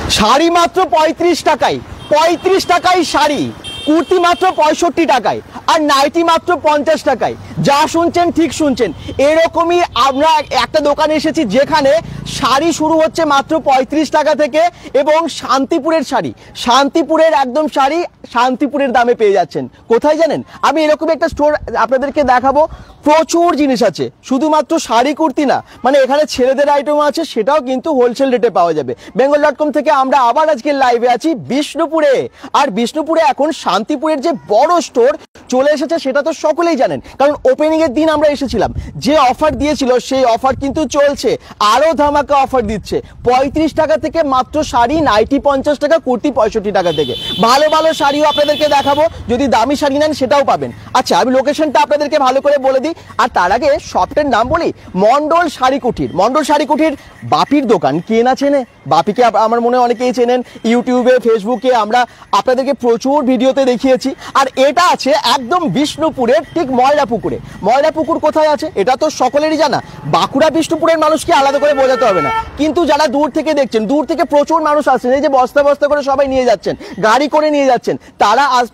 শাড়ি মাত্র 35 টাকায়, 35 টাকায় শাড়ি, কুর্তি মাত্র 65 টাকায়, আর নাইটি মাত্র 50 টাকায়। যা শুনছেন ঠিক শুনছেন, এরকমই আমরা একটা দোকানে এসেছি যেখানে শাড়ি শুরু হচ্ছে মাত্র 35 টাকা থেকে, এবং শান্তিপুরের শাড়ি, শান্তিপুরের একদম শাড়ি শান্তিপুরের দামে পেয়ে যাচ্ছেন। কোথায় জানেন? আমি এরকম একটা স্টোর আপনাদেরকে দেখাবো। প্রচুর জিনিস আছে, শুধুমাত্র শাড়ি কুর্তি না, মানে এখানে ছেলেদের আইটেম আছে, সেটাও কিন্তু হোলসেল রেটে পাওয়া যাবে। bengal.com থেকে আমরা আবার আজকে লাইভে আছি বিষ্ণুপুরে। আর বিষ্ণুপুরে এখন শান্তিপুরের যে বড় স্টোর চলে এসেছে সেটা তো সকলেই জানেন, কারণ ওপেনিং এর দিন আমরা এসেছিলাম। যে অফার দিয়েছিল সেই অফার কিন্তু চলছে, আরো ধামাকা অফার দিচ্ছে। 35 টাকা থেকে মাত্র শাড়ি, নাইটি 50 টাকা, কুর্তি 65 টাকা থেকে। ভালো ভালো শাড়িও আপনাদেরকে দেখাবো, যদি দামি শাড়ি নেন সেটাও পাবেন। আচ্ছা, আমি লোকেশনটা আপনাদেরকে ভালো করে বলে দিই, আর তার আগে শপটার নাম বলি, মন্ডল শাড়ি কুঠির। মন্ডল শাড়ি কুঠির বাপির দোকান, কে না চেনে? বাপিকে আমার মনে অনেকেই চেনেন, ইউটিউবে ফেসবুকে আমরা আপনাদেরকে প্রচুর ভিডিওতে দেখিয়েছি। আর এটা আছে একদম বিষ্ণুপুরের ঠিক ময়লাপুকুরে। ময়লাপুকুর কোথায় আছে এটা তো সকলেরই জানা, বাঁকুড়া বিষ্ণুপুরের মানুষকে আলাদা করে বোঝাতে হবে না। কিন্তু যারা দূর থেকে দেখছেন, দূর থেকে প্রচুর মানুষ আসছেন, এই যে বস্তা বস্তা করে সবাই নিয়ে যাচ্ছেন, গাড়ি করে নিয়ে যাচ্ছেন,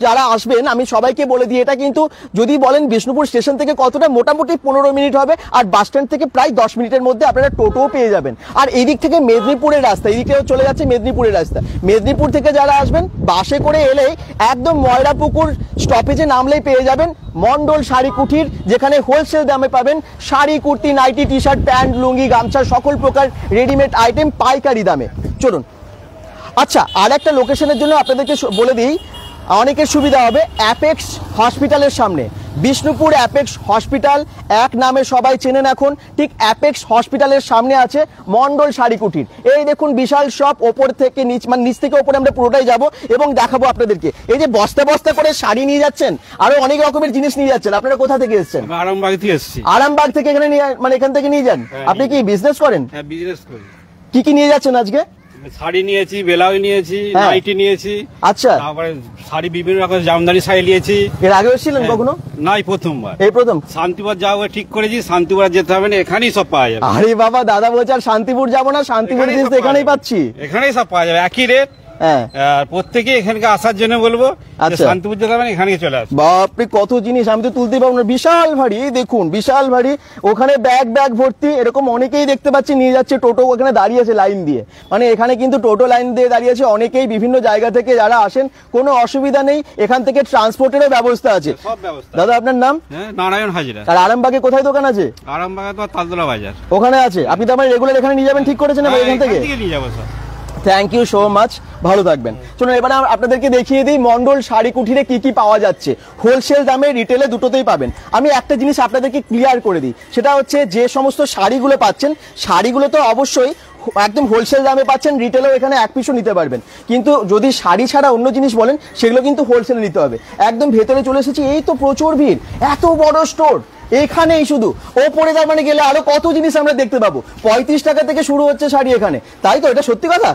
যারা আসবেন আমি সবাইকে বলে দিই, এটা কিন্তু যদি বলেন বিষ্ণুপুর স্টেশন থেকে কতটা, মোটামুটি 15 মিনিট হবে, আর বাস স্ট্যান্ড থেকে প্রায় 10 মিনিটের মধ্যে আপনারা টোটোও পেয়ে যাবেন। আর এই দিক থেকে মেদিনীপুরের রাস্তা, এদিকে চলে যাচ্ছে মেদিনীপুরের রাস্তা। মেদিনীপুর থেকে যারা আসবেন বাসে করে এলেই একদম ময়লাপুকুর স্টপেজে নামলেই পেয়ে যাবেন মন্ডল শাড়ি কুঠির, যেখানে হোলসেল দামে পাবেন sari, kurti, nightie, T shirt, pant, lungi, গামছা, সকল প্রকার রেডিমেড আইটেম পাইকারি দামে। চলুন, আচ্ছা আর একটা লোকেশনের জন্য আপনাদেরকে বলে দিই, অনেকের সুবিধা হবে। অ্যাপেক্স হসপিটালের সামনে, বিষ্ণুপুর অ্যাপেক্স হসপিটাল এক নামে সবাই চেনেন এখন, ঠিক অ্যাপেক্স হসপিটালের সামনে আছে মন্ডল শাড়ি কুঠির। এই দেখুন বিশাল শপ, ওপর থেকে নিচ, মানে নিচ থেকে ওপরে আমরা পুরোটাই যাব এবং দেখাবো আপনাদেরকে। এই যে বস্তা বস্তা করে শাড়ি নিয়ে যাচ্ছেন, আরো অনেক রকমের জিনিস নিয়ে যাচ্ছেন। আপনারা কোথা থেকে এসেছেন? আরামবাগ থেকে এসেছি। আরামবাগ থেকে এখানে মানে এখান থেকে নিয়ে যান। আপনি কি বিজনেস করেন? হ্যাঁ, বিজনেস করি। কি কি নিয়ে যাচ্ছেন আজকে? শাড়ি নিয়েছি, ব্লাউজ নিয়েছি, নাইটি নিয়েছি। আচ্ছা, তারপরে শাড়ি বিভিন্ন রকম জামদানি শাড়ি নিয়েছি। এর আগে এসেছিলেন কখনো? নাই, প্রথমবার। এই প্রথম? শান্তিপুর যাবো ঠিক করেছি, শান্তিপুর যেতে হবে না, এখানেই সব পাওয়া যাবে। আরে বাবা, দাদা বলছে আর শান্তিপুর যাবো না, শান্তিপুর জিনিস তো এখানেই পাচ্ছি। এখানেই সব পাওয়া যাবে, একই রেট। হ্যাঁ, প্রত্যেকে এখানকে আসার জন্য বলবো, শান্তিপুর যেতে হবে এখানে চলে আসবে। বাপরে কত জিনিস, আমি তো তুলতেই পারবো না, বিশাল ভারী। দেখুন বিশাল ভারী, ওখানে ব্যাগ ব্যাগ ভর্তি, এরকম অনেকেই দেখতে পাচ্ছি নিয়ে যাচ্ছে। টোটো ওখানে দাঁড়িয়ে আছে লাইন দিয়ে, মানে এখানে কিন্তু টোটো লাইন দিয়ে দাঁড়িয়ে আছে অনেকেই, বিভিন্ন জায়গা থেকে যারা আসেন, কোনো অসুবিধা নেই। এখান থেকে ট্রান্সপোর্টেরও ব্যবস্থা আছে। সব ব্যবস্থা। দাদা আপনার নাম? নারায়ণ হাজরা। আর আরামবাগে কোথায় দোকান আছে? আরামবাগে তো তালতলা বাজার ওখানে আছে। আপনি তো আমার রেগুলার এখানে নিয়ে যাবেন ঠিক করেছেন? এখান থেকে নিয়ে যাবো sir. Thank you so much, ভালো থাকবেন। চলুন এবার আপনাদেরকে দেখিয়ে দিই মন্ডল শাড়ি কুঠিরে কি কি পাওয়া যাচ্ছে। হোলসেল দামে, রিটেলে দুটোতেই পাবেন। আমি একটা জিনিস আপনাদেরকে ক্লিয়ার করে দিই, সেটা হচ্ছে যে সমস্ত শাড়িগুলো পাচ্ছেন, শাড়িগুলো তো অবশ্যই একদম হোলসেল দামে পাচ্ছেন, রিটেলেও এখানে এক পিসও নিতে পারবেন। কিন্তু যদি শাড়ি ছাড়া অন্য জিনিস বলেন, সেগুলো কিন্তু হোলসেলে নিতে হবে। একদম ভেতরে চলে এসেছি, এই তো প্রচুর ভিড়, এত বড় স্টোর এখানেই শুধু। ওপরে তার মানে গেলে আরো কত জিনিস আমরা দেখতে পাবো। 35 টাকা থেকে শুরু হচ্ছে শাড়ি এখানে, তাই তো? এটা সত্যি কথা?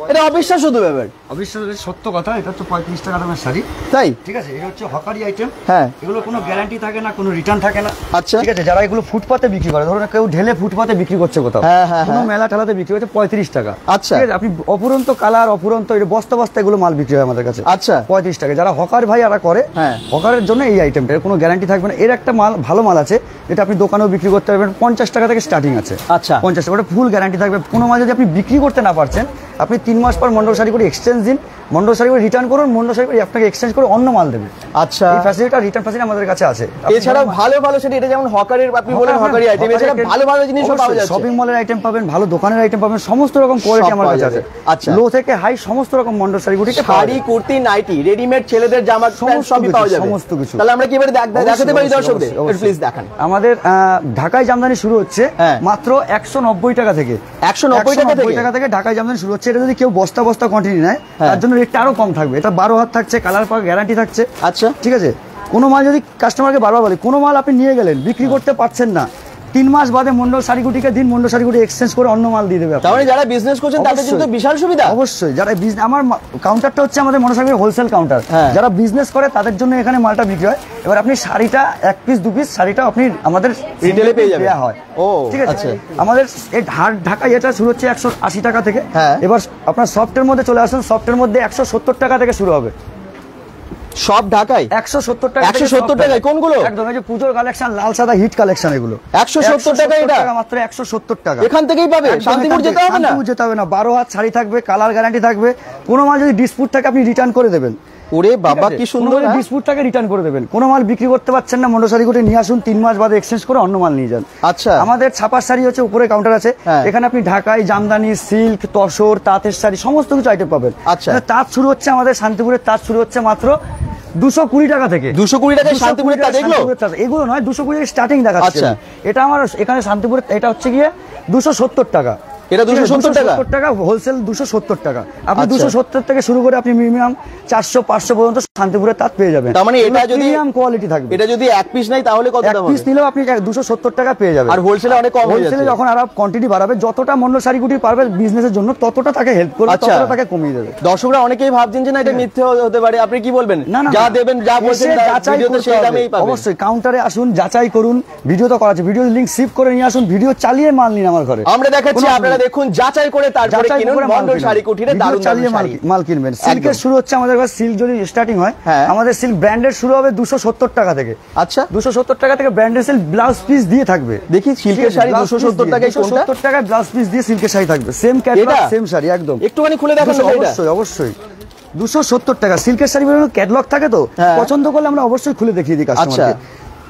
এটা অবিশ্বাস শুধু ব্যাপার? অবিশ্বাস সত্য কথা। এটা হচ্ছে 35 টাকা দামের শাড়ি, তাই? ঠিক আছে। এটা হচ্ছে হকারি আইটেম। হ্যাঁ, এগুলো কোনো গ্যারান্টি থাকে না, কোনো রিটার্ন থাকে না। আচ্ছা, ঠিক আছে। যারা এগুলো ফুটপাতে বিক্রি করে, ধরুন কেউ ঢেলে ফুটপাতে বিক্রি করছে কোথাও, কোনো মেলা ঠেলাতে বিক্রি হচ্ছে 35 টাকা। আচ্ছা, ঠিক আছে। আপনি অপুরন্ত কালার, অপুরন্ত বস্তা বস্তা এগুলো মাল বিক্রি হয় আমাদের কাছে। আচ্ছা, 35 টাকা। যারা হকার ভাই এরা করে, হকারের জন্য এই আইটেমটা, এর কোনো গ্যারান্টি থাকবে না। এর একটা মাল, ভালো মাল আছে, এটা আপনি দোকানেও বিক্রি করতে পারবেন। 50 টাকা থেকে স্টার্টিং আছে। আচ্ছা, 50 টাকা, ফুল গ্যারান্টি থাকবে। কোনো মাল যদি আপনি বিক্রি করতে না পারছেন, আপনি 3 মাস পর মন্ডল শাড়ি করে এক্সচেঞ্জ দিন, মন্ডল শাড়ি করে রিটার্ন করুন, মন্ডল শাড়ি করে আপনাকে এক্সচেঞ্জ করে অন্য মাল দেবে। আচ্ছা, এই ফ্যাসিলিটি, রিটার্ন ফ্যাসিলিটি আমাদের কাছে আছে। এছাড়া ভালো ভালো সেটা, এটা যেমন হকারের আপনি বলেন হকারি আইটেম, এছাড়া ভালো ভালো জিনিসও পাওয়া যাচ্ছে। শপিং মলের আইটেম পাবেন, ভালো দোকানের আইটেম পাবেন, সমস্ত রকম কোয়ালিটি আমার কাছে আছে। আচ্ছা, লো থেকে হাই সমস্ত রকম মন্ডল শাড়ি গুটি, শাড়ি, কুর্তি, নাইটি, রেডিমেড ছেলেদের জামা, সবই পাওয়া যাবে, সমস্ত কিছু। তাহলে আমরা কি এবারে দেখাতে পারি দর্শকদের? প্লিজ দেখান। আমাদের ঢাকায় জামদানি শুরু হচ্ছে মাত্র 190 টাকা থেকে। 190 টাকা থেকে ঢাকায় জামদানি শুরু হচ্ছে। এটা যদি কেউ বস্তা বস্তা কোয়ান্টিটি নেয়, তার জন্য রেটটা আরো কম থাকবে। এটা 12 হাত থাকছে, কালার পাওয়ার গ্যারান্টি থাকছে। আচ্ছা, ঠিক আছে। কোনো মাল যদি কাস্টমারকে বারবার বলে, কোনো মাল আপনি নিয়ে গেলেন, বিক্রি করতে পারছেন না, 3 মাস বাদে মন্ডল শাড়িগুটিকে দিন, মন্ডল শাড়িগুটি এক্সচেঞ্জ করে অন্য মাল দিয়ে দেবে। তার মানে যারা বিজনেস করছেন তাদের কিন্তু বিশাল সুবিধা। অবশ্যই, যারা আমার কাউন্টারটা হচ্ছে আমাদের মন্ডল শাড়ির হোলসেল কাউন্টার, যারা বিজনেস করে তাদের জন্য এখানে মালটা বিক্রি হয়। এবার আপনি শাড়িটা 1 পিস 2 পিস শাড়িটা আপনি আমাদের রিটেলে পেয়ে যাবেন। হয়। ও ঠিক আছে। আচ্ছা, আমাদের এই ঢাকায় এটা শুরু হচ্ছে 180 টাকা থেকে। এবার আপনার সফটের মধ্যে চলে আসুন, সফটের মধ্যে 170 টাকা থেকে শুরু হবে। সব ঢাকায় 170 টাকা। 170 টাকায় কোনগুলো? একদম এই যে পূজোর কালেকশন, লাল সাদা হিট কালেকশন, এগুলো 170 টাকা। এটা মাত্র 170 টাকা। এখান থেকেই পাবে, শান্তিপুর যেতে হবে না। শান্তিপুর যেতে হবে না। 12 হাত শাড়ি থাকবে, কালার গ্যারান্টি থাকবে। কোনো মাল যদি ডিসপুট থাকে আপনি রিটার্ন করে দেবেন। ওরে বাবা কি সুন্দর, ডিসপুট টাকে রিটার্ন করে দেবেন। কোনো মাল বিক্রি করতে পারছেন না, মন্ডল শাড়ি নিয়ে আসুন, 3 মাস বাদে এক্সচেঞ্জ করে অন্য মাল নিয়ে যান। আচ্ছা, আমাদের ছাপার শাড়ি হচ্ছে উপরে কাউন্টার আছে, এখানে আপনি ঢাকাই, জামদানি, সিল্ক, তসর, তাঁতের শাড়ি সমস্ত কিছু আইটেম পাবেন। আচ্ছা, তাঁত শুরু হচ্ছে আমাদের শান্তিপুরের তাঁত শুরু হচ্ছে মাত্র 220 টাকা থেকে। 220 টাকায় শান্তিপুরের তাঁত। এগুলো নয়, 220 স্টার্টিং দেখাচ্ছে। এটা আমার এখানে শান্তিপুরের এটা হচ্ছে গিয়ে 270 টাকা। এটা 270 টাকা হোলসেল, 270 টাকা। আপনি 270 থেকে শুরু করে আপনি মিনিমাম 400-500 পর্যন্ত শান্তিপুরের তাঁত পেয়ে যাবেন। তার মানে এটা যদি প্রিমিয়াম কোয়ালিটি থাকবে। এটা যদি 1 পিস নাই তাহলে কত দাম হবে? 1 পিস নিলেও আপনি 270 টাকা পেয়ে যাবেন। আর হোলসেলে অনেক কম হয়ে যাচ্ছে। হোলসেলে যখন আর কোয়ান্টিটি বাড়াবে, যতটা মন্ডল শাড়িগুটি পারবে বিজনেসের জন্য, ততটা তাকে হেল্প করবে, ততটা তাকে কমিয়ে দেবে। দর্শকরা অনেকেই ভাবছেন যে না এটা মিথ্যে হতে পারে, আপনি কি বলবেন? যা দেবেন, যা বলছেন ভিডিওতে সেই দামেই পাবেন। অবশ্যই কাউন্টারে আসুন, যাচাই করুন। ভিডিও তো করা আছে, ভিডিও লিংক সেভ করে নিয়ে আসুন, ভিডিও চালিয়ে মাল নিন আমার ঘরে। আমরা দেখাচ্ছি, আপনারা দেখুন, যাচাই করে তারপরে কিনুন মন্ডল শাড়ি কুটিরে। দারুণ চালিয়ে মাল কিনবেন। সিল্কের শুরু হচ্ছে আমাদের কাছে, সিল্ক যদি স্টার্টিং হয়, আমাদের সিল্ক ব্র্যান্ডেড শুরু হবে 270 টাকা থেকে। আচ্ছা, 270 টাকা থেকে ব্র্যান্ডেড সিল্ক ব্লাউজ পিস দিয়ে থাকবে। দেখি সিল্কের শাড়ি 270 টাকায়, 270 টাকায় ব্লাউজ পিস দিয়ে সিল্কের শাড়ি থাকবে। সেম ক্যাটালগ, সেম শাড়ি একদম। একটুখানি খুলে দেখান। অবশ্যই অবশ্যই 270 টাকা। সিল্কের শাড়ি ক্যাটালগ থাকে, তো পছন্দ করলে আমরা অবশ্যই খুলে দেখিয়ে দিই কাস্টমারকে।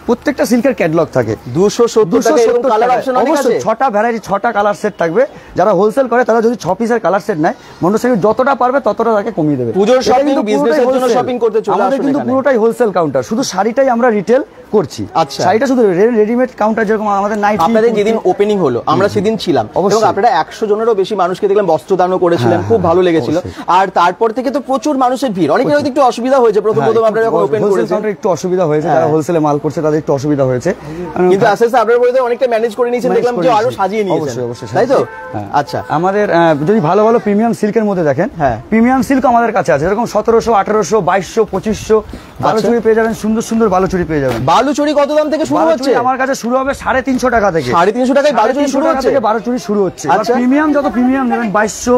প্রত্যেকটা সিল্কের ক্যাটালগ থাকে। 270 টাকা। এরকম কালার অপশন অনেক আছে। 6টা ভ্যারাইটি, 6টা কালার সেট থাকবে। যারা হোলসেল করে তারা যদি 6 পিসের কালার সেট নেয়, মন্ডল শাড়ি যতটা পারবে ততটা তাকে কমিয়ে দেবে। পুজোর শপিং, বিজনেসের জন্য শপিং করতে চলে আসুন। আমাদের কিন্তু পুরোটাই হোলসেল কাউন্টার, শুধু শাড়িটাই আমরা রিটেল করছি। আচ্ছা, শাড়িটা শুধু রেডিমেড কাউন্টার, যেরকম আমাদের নাইট। আপনাদের যেদিন ওপেনিং হলো আমরা সেদিন ছিলাম, এবং আপনারা 100 জনেরও বেশি মানুষকে দেখলাম বস্ত্রদানও করেছিলেন, খুব ভালো লেগেছিল। আর তারপর থেকে তো প্রচুর মানুষের ভিড়, অনেকের হয়তো একটু অসুবিধা হয়েছে প্রথম আপনারা যখন ওপেন করেছেন, একটু অসুবিধা হয়েছে, যারা হোলসেলে মাল করছে তাদের একটু অসুবিধা হয়েছে, কিন্তু আস্তে আস্তে আপনারা বলতে অনেকটা ম্যানেজ করে নিয়েছেন, দেখলাম যে আরো সাজিয়ে নিয়েছেন। অবশ্যই, তাই তো? আচ্ছা, আমাদের যদি ভালো ভালো প্রিমিয়াম সিল্কের মধ্যে দেখেন, প্রিমিয়াম সিল্ক আমাদের কাছে আছে, যেরকম 1700, 1800, 2200, 2500 বালুচুরি পেয়ে যাবেন। সুন্দর সুন্দর বালুচুরি পেয়ে যাবেন। বালুচুরি কত দাম থেকে শুরু হচ্ছে? আমার কাছে শুরু হবে 350 টাকা থেকে। 350 টাকায় বালুচুরি শুরু হচ্ছে। বালুচুরি শুরু হচ্ছে। প্রিমিয়াম যত প্রিমিয়াম নেবেন 2200,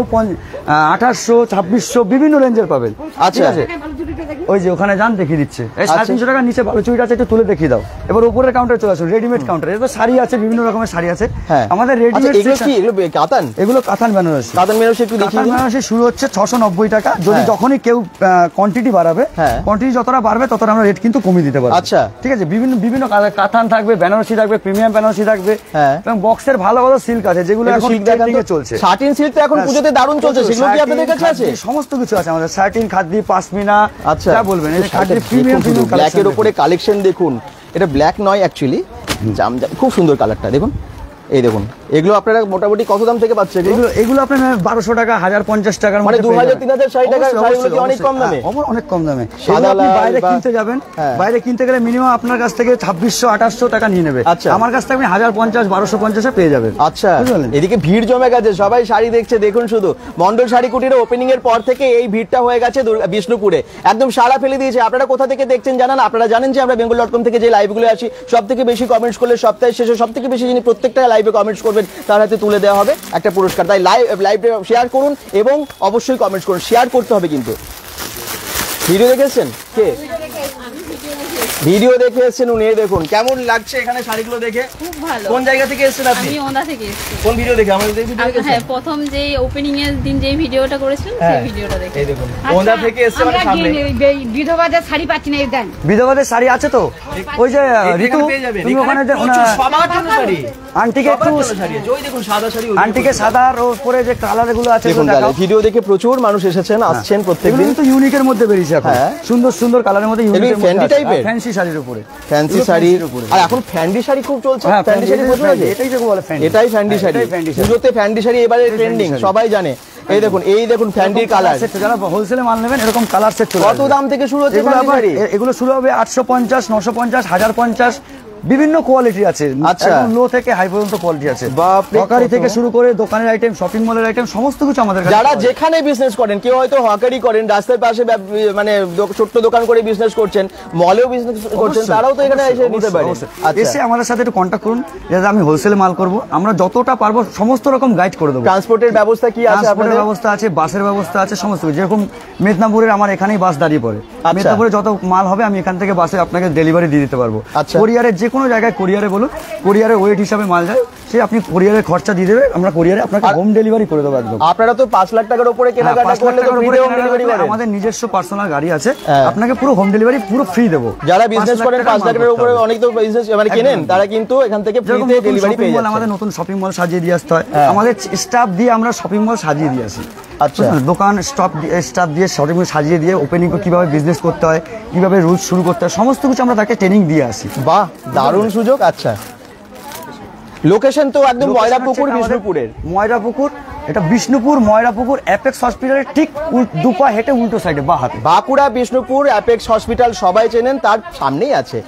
1800, 2600 বিভিন্ন রেঞ্জের পাবেন। আচ্ছা, ওই যে ওখানে যান দেখিয়ে দিচ্ছে। এই 350 টাকার নিচে বালুচুরিটা আছে, একটু তুলে দেখিয়ে দাও। এবার উপরের কাউন্টারে চলে আসুন, রেডিমেড কাউন্টার। এটা শাড়ি আছে, বিভিন্ন রকমের শাড়ি আছে আমাদের রেডিমেড। কাতান, এগুলো কাতান বেনারসি। কাতান বেনারসি একটু দেখিয়ে দিন। বেনারসি শুরু হচ্ছে 690 টাকা। যদি যখনই কেউ কোয়ান্টিটি বাড়াবে, কোয়ান্টিটি যতটা বাড়বে ততটা আমরা রেট কিন্তু কমিয়ে দিতে পারবো। আচ্ছা, ঠিক আছে। বিভিন্ন কাতান থাকবে, বেনারসি থাকবে, প্রিমিয়াম বেনারসি থাকবে, এবং বক্সের ভালো ভালো সিল্ক আছে, যেগুলো এখন ট্রেন্ডিং এ চলছে। শাটিন সিল্ক তো এখন পুজোতে দারুণ চলছে, সেগুলো কি আপনাদের কাছে আছে? সমস্ত কিছু আছে আমাদের। শাটিন, খাদ্দি, পাশমিনা। আচ্ছা, যা বলবেন, এই খাদ্দি প্রিমিয়াম ব্ল্যাকের উপরে কালেকশন দেখুন। এটা ব্ল্যাক নয় অ্যাকচুয়ালি, জামজাম, খুব সুন্দর কালারটা দেখুন। এই দেখুন, এগুলো আপনারা মোটামুটি কত দাম থেকে পাচ্ছেন? এগুলো আপনার 1200 টাকা, 1050 টাকার মধ্যে, 2000-3060 টাকা শাড়িগুলো অনেক কম দামে। অনেক কম দামে। আপনি বাইরে কিনতে যাবেন, বাইরে কিনতে গেলে মিনিমাম আপনার কাছ থেকে 2600-2800 টাকা নিয়ে নেবে। আমার কাছ থেকে আপনি 1050-1250 পেয়ে যাবেন। আচ্ছা, এদিকে ভিড় জমে গেছে, সবাই শাড়ি দেখছে। দেখুন শুধু মন্ডল শাড়ি কুটিরে ওপেনিং এর পর থেকে এই ভিড়টা হয়ে গেছে বিষ্ণুপুরে, একদম সারা ফেলে দিয়েছে। আপনারা কোথা থেকে দেখছেন জানান। আপনারা জানেন যে আমরা bengal.com থেকে যে লাইভগুলো আসি, সব থেকে বেশি কমেন্টস করলে সপ্তাহের শেষে সব থেকে বেশি যিনি প্রত্যেকটা লাইভে কমেন্টস করবেন তার হাতে তুলে দেওয়া হবে একটা পুরস্কার। তাই লাইভে শেয়ার করুন এবং অবশ্যই কমেন্টস করুন। শেয়ার করতে হবে কিন্তু। ভিডিও দেখেছেন কে? ভিডিও দেখে এসেছেন উনি। দেখুন কেমন লাগছে এখানে শাড়িগুলো দেখে। খুব ভালো। কোন জায়গা থেকে এসেছেন আপনি? আমি ওন্দা থেকে এসেছি। কোন ভিডিও দেখে? আমাদের ভিডিও দেখেছেন? হ্যাঁ, প্রথম যে ওপেনিং এর দিন যে ভিডিওটা করেছিলেন সেই ভিডিওটা দেখে। এই দেখুন ওন্দা থেকে এসেছে মানে সামনে। বিধবাদের শাড়ি পাচ্ছি না, এই দেন। বিধবাদের শাড়ি আছে তো? ওই যে ঋতু, তুমি ওখানে যে সবার জন্য শাড়ি, আন্টিকে একটু শাড়ি আছে। ওই দেখুন সাদা শাড়ি, আন্টিকে সাদা আর উপরে যে কালার গুলো আছে দেখুন। ভিডিও দেখে প্রচুর মানুষ এসেছেন, আসছেন প্রত্যেকদিন। কিন্তু ইউনিকের মধ্যে বেরিয়েছে এখন, সুন্দর সুন্দর কালারের মধ্যে, ইউনিকের মধ্যে, ফ্যান্সি টাইপের, ফ্যান্সি শাড়ির উপরে, ফ্যান্সি শাড়ির উপরে। আর এখন ফ্যান্ডি শাড়ি খুব চলছে। ফ্যান্ডি শাড়ি প্রচুর আছে। এটাই যে বলে ফ্যান্ডি, এটাই ফ্যান্ডি শাড়ি। পুজোতে ফ্যান্ডি শাড়ি এবারে ট্রেন্ডিং, সবাই জানে। এই দেখুন, এই দেখুন ফ্যান্ডির কালার। যারা হোলসেলে মাল নেবেন এরকম কালার সেট চলে। কত দাম থেকে শুরু হচ্ছে? এগুলো শুরু হবে 850, 950, 1050, বিভিন্ন কোয়ালিটি আছে, আচ্ছা। একদম লো থেকে হাই পর্যন্ত কোয়ালিটি আছে। বাপরে, হকারি কত। থেকে শুরু করে দোকানের আইটেম, শপিং মলের আইটেম, সমস্ত কিছু আমাদের কাছে যারা পাওয়া যায়। যেখানে বিজনেস করেন, কেউ হয়তো হকারি করেন, রাস্তার পাশে মানে ছোট্ট দোকান করে বিজনেস করছেন, মলেও বিজনেস করছেন, অবশ্যই, তারাও তো এখানে এসে অবশ্যই, নিতে পারে। অবশ্যই। আচ্ছা, এসে আমাদের সাথে একটু কন্ট্যাক্ট করুন, যাতে আমি হোলসেলে মাল করব, আমরা যতটা পারবো সমস্ত রকম গাইড করে দেবো। ট্রান্সপোর্টের ব্যবস্থা কি আছে ট্রান্সপোর্টের আপনাদের? ব্যবস্থা আছে, বাসের ব্যবস্থা আছে, সমস্ত কিছু। যেরকম মেদিনীপুরের আমার এখানেই বাস দাঁড়িয়ে পড়ে, মেদিনীপুরে যত মাল হবে আমি এখান থেকে বাসে আপনাকে ডেলিভারি দিয়ে দিতে পারবো। আচ্ছা। কোরিয়ারের যে কোনো জায়গায় কোরিয়ারে বলুন, কোরিয়ারের ওয়েট হিসাবে মাল যায়, সে আপনি কোরিয়ারের খরচা দিয়ে দেবে, আমরা কোরিয়ারে আপনাকে হোম ডেলিভারি করে দেবো একদম। আপনারা তো 5 লাখ টাকার উপরে কেনাকাটা 5 লাখ করলে তো টাকার ফ্রি উপরে হোম ডেলিভারি কেনাকাটা করেন। আমাদের নিজস্ব পার্সোনাল গাড়ি আছে, হ্যাঁ। আপনাকে পুরো হোম ডেলিভারি পুরো ফ্রি দেবো। যারা বিজনেস করেন 5 লাখের উপরে অনেক তো বিজনেস মানে কেনেন, তারা কিন্তু এখান থেকে ফ্রিতে ডেলিভারি পেয়ে যাচ্ছে। আমাদের নতুন শপিং মল সাজিয়ে দিয়ে আসতে হয়, আমাদের স্টাফ দিয়ে আমরা শপিং মল সাজিয়ে দিয়ে আসি। আচ্ছা। দোকান স্টাফ দিয়ে শপিং মল সাজিয়ে দিয়ে ওপেনিং কিভাবে বিজনেস করতে হয়, কিভাবে রুলস শুরু করতে হয়, সমস্ত কিছু আমরা তাকে ট্রেনিং দিয়ে আসি। বাহ, দারুণ সুযোগ। আচ্ছা, লোকেশন তো একদম ময়রাপুকুর, বিষ্ণুপুরের। ময়রাপুকুর, এটা বিষ্ণুপুর ময়রাপুকুর অ্যাপেক্স হসপিটালের ঠিক দুপা হেঁটে উল্টো সাইডে বা হাতে। বাঁকুড়া বিষ্ণুপুর অ্যাপেক্স হসপিটাল সবাই চেনেন, তার সামনেই আছে।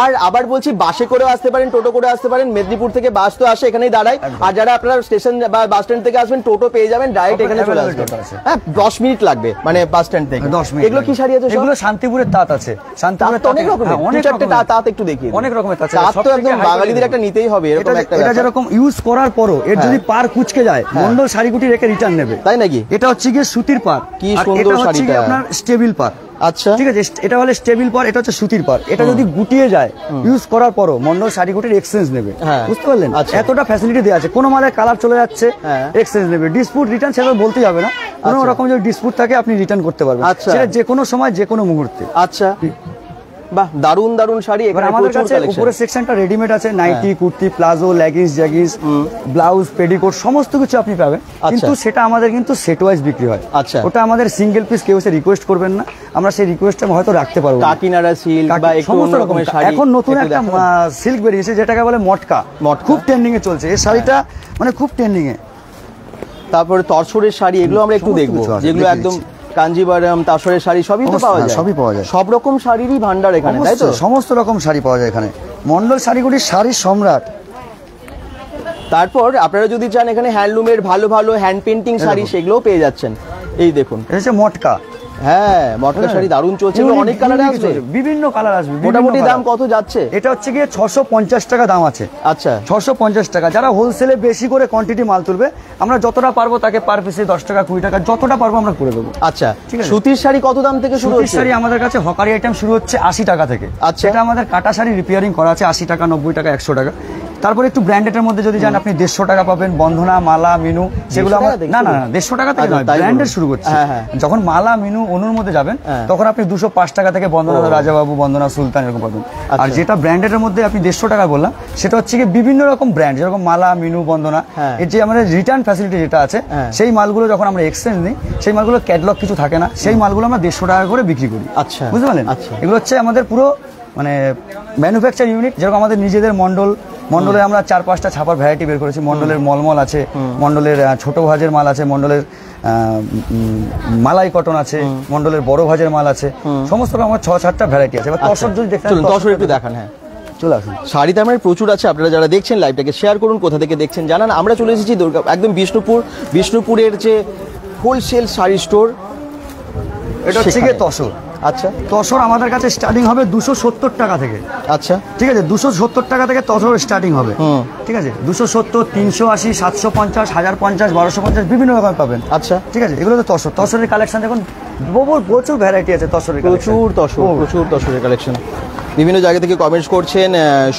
আর আবার বলছি, বাসে করেও আসতে পারেন, টোটো করে আসতে পারেন। মেদিনীপুর থেকে বাস তো আসে, এখানেই দাঁড়ায়। আর যারা আপনারা স্টেশন বা বাস স্ট্যান্ড থেকে আসবেন, টোটো পেয়ে যাবেন, ডাইরেক্ট এখানে চলে আসবেন। হ্যাঁ, 10 মিনিট লাগবে মানে বাস স্ট্যান্ড থেকে। 10 মিনিট। এগুলো কি শাড়ি আছে? এগুলো শান্তিপুরের তাঁত আছে। শান্তিপুরের তাঁত তো অনেক রকমের, অনেক চারটে রকমের তাঁত একটু দেখিয়ে দিন। অনেক রকমের তাঁত আছে। তাঁত তো সবথেকে একদম high বাঙালিদের quality। একটা নিতেই হবে, এরকম একটা এটা ব্যাপার। যেরকম ইউজ করার পরও এর যদি পার কুচকে যায়, মন্ডল শাড়িগুটি রেখে রিটার্ন নেবে। তাই নাকি? এটা হচ্ছে গিয়ে সুতির পার, কি আর সুন্দর এটা হচ্ছে গিয়ে শাড়িটা। আপনার স্টেবিল পার। আচ্ছা, ঠিক আছে, এটা হলে স্টেবিল পার, এটা হচ্ছে সুতির পার। এটা যদি গুটিয়ে যায় ইউজ করার পরও মন্ডল শাড়িগুটির এক্সচেঞ্জ নেবে। হ্যাঁ। বুঝতে পারলেন? আচ্ছা। এতটা ফ্যাসিলিটি দেওয়া আছে। কোনো মালের কালার চলে যাচ্ছে, হ্যাঁ। এক্সচেঞ্জ নেবে। ডিসপুট রিটার্ন সেটা বলতেই হবে না, কোনো রকম যদি ডিসপুট থাকে আপনি রিটার্ন করতে পারবেন, আচ্ছা। সেটা যে কোনো সময় যে কোনো মুহূর্তে। আচ্ছা, বাহ, দারুণ দারুণ শাড়ি। এবার এখানে আমাদের প্রচুর কাছে কালেকশন। উপরের সেকশনটা রেডিমেড আছে, nightie, kurti, palazzo, leggings, jeggings, blouse, petticoat, সমস্ত কিছু আপনি পাবেন। কিন্তু সেটা আমাদের কিন্তু সেট ওয়াইজ বিক্রি হয়। আচ্ছা। ওটা আমাদের সিঙ্গেল পিস কেউ এসে রিকোয়েস্ট করবেন না, আমরা সেই রিকোয়েস্টটা হয়তো রাখতে পারবো না। কাকিনাড়া সিল্ক বা একটু সমস্ত অন্য রকমের রকমের শাড়ি। এখন নতুন একটু একটা দেখান। সিল্ক বেরিয়েছে যেটাকে বলে মটকা, মটকা। খুব ট্রেন্ডিং এ চলছে এই শাড়িটা, মানে খুব ট্রেন্ডিং এ। তারপরে তসরের শাড়ি, এগুলো আমরা একটু সমস্ত দেখবো, কিছু আছে, যেগুলো দেখিয়ে একদম দিচ্ছি। কাঞ্জিভারম, তসরের শাড়ি সবই তো অবশ্যই, পাওয়া হ্যাঁ, যায়। সবই পাওয়া যায়। সব রকম শাড়িরই ভান্ডার এখানে, তাই তো? অবশ্যই, সমস্ত রকম শাড়ি পাওয়া যায় এখানে। মন্ডল শাড়িগুলি শাড়ির সম্রাট। তারপর আপনারা যদি চান এখানে হ্যান্ডলুমের ভালো ভালো হ্যান্ড পেন্টিং শাড়ি, সেগুলোও পেয়ে যাচ্ছেন। এই দেখুন, এটা হচ্ছে মটকা। হ্যাঁ, মটকা শাড়ি দারুণ চলছে, এগুলো অনেক কালারে আসবে। বিভিন্ন কালার আসবে। মোটামুটি দাম কত যাচ্ছে? এটা হচ্ছে গিয়ে 650 টাকা দাম আছে। আচ্ছা, 650 টাকা। যারা হোলসেলে বেশি করে কোয়ান্টিটি মাল তুলবে, আমরা যতটা পারবো তাকে পার পিসে 10 টাকা 20 টাকা যতটা পারবো আমরা করে দেবো। আচ্ছা। ঠিক আছে। সুতির শাড়ি কত দাম থেকে শুরু সুতির হচ্ছে? শাড়ি আমাদের কাছে হকারি আইটেম শুরু হচ্ছে 80 টাকা থেকে। আচ্ছা। এটা আমাদের কাটা শাড়ি রিপেয়ারিং করা আছে 80 টাকা, 90 টাকা, 100 টাকা। তারপরে একটু ব্র্যান্ডেডের মধ্যে যদি যান আপনি 150 টাকা পাবেন, বন্ধনা, মালা, মিনু, সেগুলো আমার না না 150 টাকা থেকে নয়, ব্র্যান্ডের শুরু করছে। যখন মালা, মিনু, অনুর মধ্যে যাবেন তখন আপনি 205 টাকা থেকে বন্দনা রাজাবাবু, বন্দনা সুলতান এরকম পাবেন। আর যেটা ব্র্যান্ডের মধ্যে আপনি 150 টাকা বললাম, সেটা হচ্ছে কি বিভিন্ন রকম ব্র্যান্ড, যেরকম মালা, মিনু, বন্দনা, এর যে আমাদের রিটার্ন ফ্যাসিলিটি যেটা আছে, সেই মালগুলো যখন আমরা এক্সচেঞ্জ নিই, সেই মালগুলো ক্যাটলগ কিছু থাকে না, সেই মালগুলো আমরা 150 টাকা করে বিক্রি করি। আচ্ছা, বুঝতে পারলেন? এগুলো হচ্ছে আমাদের পুরো মানে ম্যানুফ্যাকচার ইউনিট। যেরকম আমাদের নিজেদের মন্ডলে আমরা 4-5টা ছাপার ভ্যারাইটি বের করেছি। মন্ডলের মলমল আছে, মন্ডলের ছোট ভাজের মাল আছে, মন্ডলের মালাই কটন আছে, মন্ডলের বড় ভাজের মাল আছে, সমস্ত রকম আমার 6-7টা ভ্যারাইটি আছে। এবার তসর যদি দেখতে চান, তসর একটু দেখান। হ্যাঁ, চলে আসুন। শাড়ি তো আমার প্রচুর আছে, আপনারা যারা দেখছেন লাইভটাকে শেয়ার করুন, কোথা থেকে দেখছেন জানান। আমরা চলে এসেছি একদম বিষ্ণুপুরের যে হোলসেল শাড়ি স্টোর, এটা হচ্ছে গিয়ে তসর। আচ্ছা, তসর আমাদের কাছে স্টার্টিং হবে 270 টাকা থেকে। আচ্ছা, ঠিক আছে, 270 টাকা থেকে তসর স্টার্টিং হবে। ঠিক আছে, 270, 380, 750, 1050, 1250 বিভিন্ন রকম পাবেন। আচ্ছা, ঠিক আছে, এগুলো তো তসরের কালেকশন দেখুন, প্রচুর ভ্যারাইটি আছে তসরের, প্রচুর তসরের কালেকশন। বিভিন্ন জায়গা থেকে কমেন্টস করছেন।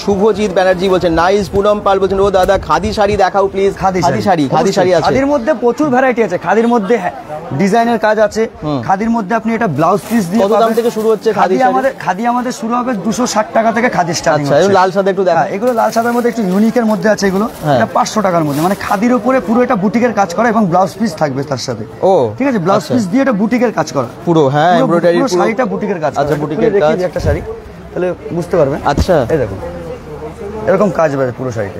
শুভজিৎ ব্যানার্জি বলছেন নাইস। পুনম পাল বলছেন ও দাদা খাদি শাড়ি দেখাও প্লিজ। খাদি শাড়ি আছে। খাদির মধ্যে প্রচুর ভ্যারাইটি আছে। খাদির মধ্যে ডিজাইনের কাজ আছে। খাদির মধ্যে আপনি এটা ব্লাউজ পিস দিয়ে কত দাম থেকে শুরু হচ্ছে খাদি? খাদি আমাদের শুরু হবে 260 টাকা থেকে খাদি স্টার্টিং। আচ্ছা, লাল সাদা একটু দেখা। এগুলো লাল সাদার মধ্যে একটু ইউনিকের মধ্যে আছে। এগুলো এটা 500 টাকার মধ্যে, মানে খাদির উপরে পুরো এটা বুটিকের কাজ করা এবং ব্লাউজ পিস থাকবে তার সাথে। ও ঠিক আছে, ব্লাউজ পিস দিয়ে এটা বুটিকের কাজ করা পুরো। হ্যাঁ, এমব্রয়ডারি পুরো শাড়িটা বুটিকের কাজ। আচ্ছা, বুটিকের কাজ। একটা শাড়ি তাহলে বুঝতে পারবেন। আচ্ছা, এই দেখুন এরকম কাজ হবে পুরো শাড়িতে।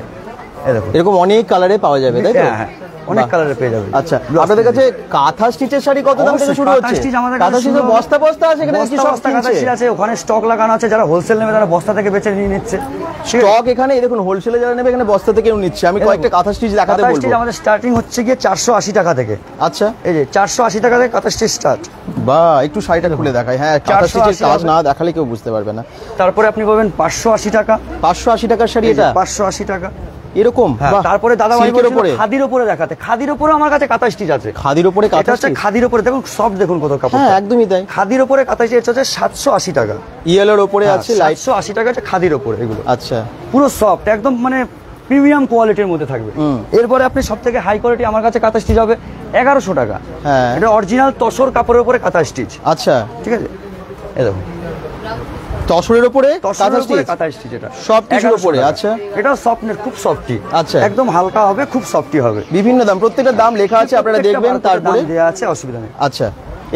এই দেখুন এরকম অনেক কালারে পাওয়া যাবে, তাই তো? হ্যাঁ, অনেক কালারে পেয়ে যাবেন। আচ্ছা, আপনাদের কাছে কাঁথা স্টিচের শাড়ি কত দাম থেকে শুরু হচ্ছে? কাঁথা স্টিচ বস্তা বস্তা আছে এখানে, কি সব কাঁথা স্টিচ আছে? ওখানে স্টক লাগানো আছে, যারা হোলসেল নেবে তারা বস্তা থেকে বেচে নিয়ে নিচ্ছে স্টক এখানে। এই দেখুন হোলসেলে যারা নেবে এখানে বস্তা থেকে নিচ্ছে। আমি কয়েকটা কাঁথা স্টিচ দেখাতে বলবো। কাঁথা স্টিচ আমাদের স্টার্টিং হচ্ছে গিয়ে 480 টাকা থেকে। আচ্ছা, এই যে 480 টাকা থেকে কাঁথা স্টিচ স্টার্ট। বা একটু শাড়িটা খুলে দেখাই। হ্যাঁ, কাঁথা স্টিচের কাজ না দেখালে কেউ বুঝতে পারবে না। তারপরে আপনি পাবেন 580 টাকা। 580 টাকার শাড়ি এটা? 580 টাকা এরকম। তারপরে দাদা ভাই খাদির উপরে দেখাতে, খাদির উপরে আমার কাছে কাঁথা স্টিচ আছে। খাদির উপরে কাঁথা স্টিচ? খাদির উপরে দেখুন, সব দেখুন কত কাপড়। হ্যাঁ, একদমই তাই। খাদির উপরে কাঁথা স্টিচ আছে 780 টাকা। ইয়েলোর উপরে আছে, লাইট 780 টাকা আছে খাদির উপরে এগুলো। আচ্ছা, পুরো সফট, একদম মানে প্রিমিয়াম কোয়ালিটির মধ্যে থাকবে। এরপরে আপনি সবথেকে হাই কোয়ালিটি আমার কাছে কাঁথা স্টিচ হবে 1100 টাকা। হ্যাঁ, এটা অরিজিনাল তসর কাপড়ের উপরে কাঁথা স্টিচ। আচ্ছা, ঠিক আছে, এই দেখুন তসরের উপরে কাঁথা স্টিচ, এটা সব কিছুর উপরে। আচ্ছা, এটা সফটনেস, খুব সফটি। আচ্ছা, একদম হালকা হবে, খুব সফটি হবে। বিভিন্ন দাম, প্রত্যেকটা দাম লেখা আছে, আপনারা দেখবেন। তারপরে দেয়া আছে, অসুবিধা নেই। আচ্ছা,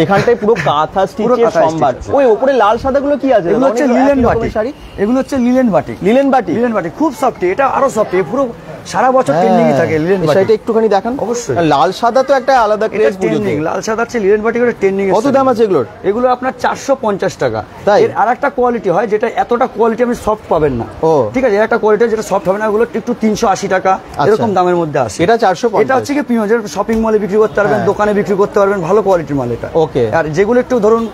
এখানটায় পুরো কাঁথা স্টিচের সম্ভার। ওই উপরে লাল সাদা গুলো কি আছে? এগুলো হচ্ছে লিলেন বাটিক শাড়ি। এগুলো হচ্ছে linen batik. Linen batik? Linen batik খুব সফটি, এটা আরো সফটি, পুরো সারা বছর ট্রেন্ডিংই থাকে লিলেন বাটিক। সেটা একটুখানি দেখান। অবশ্যই। লাল সাদা তো একটা আলাদা ক্রেজ ট্রেন্ডিং, লাল সাদা হচ্ছে লিলেন বাটিক, এটা ট্রেন্ডিং। কত দাম আছে এগুলোর? এগুলো আপনার 450 টাকা। তাই? এর আরেকটা কোয়ালিটি হয় যেটা এতটা কোয়ালিটি আপনি সফট পাবেন না। ও, ঠিক আছে, একটা কোয়ালিটি যেটা সফট হবে না, এগুলো একটু 380 টাকা এরকম দামের মধ্যে আসে। এটা 450। এটা হচ্ছে কি প্রিমিয়াম, যেটা শপিং মলে বিক্রি করতে পারবেন, দোকানে বিক্রি করতে পারবেন, ভালো কোয়ালিটির মাল এটা। ওকে। আর যেগুলো একটু ধরুন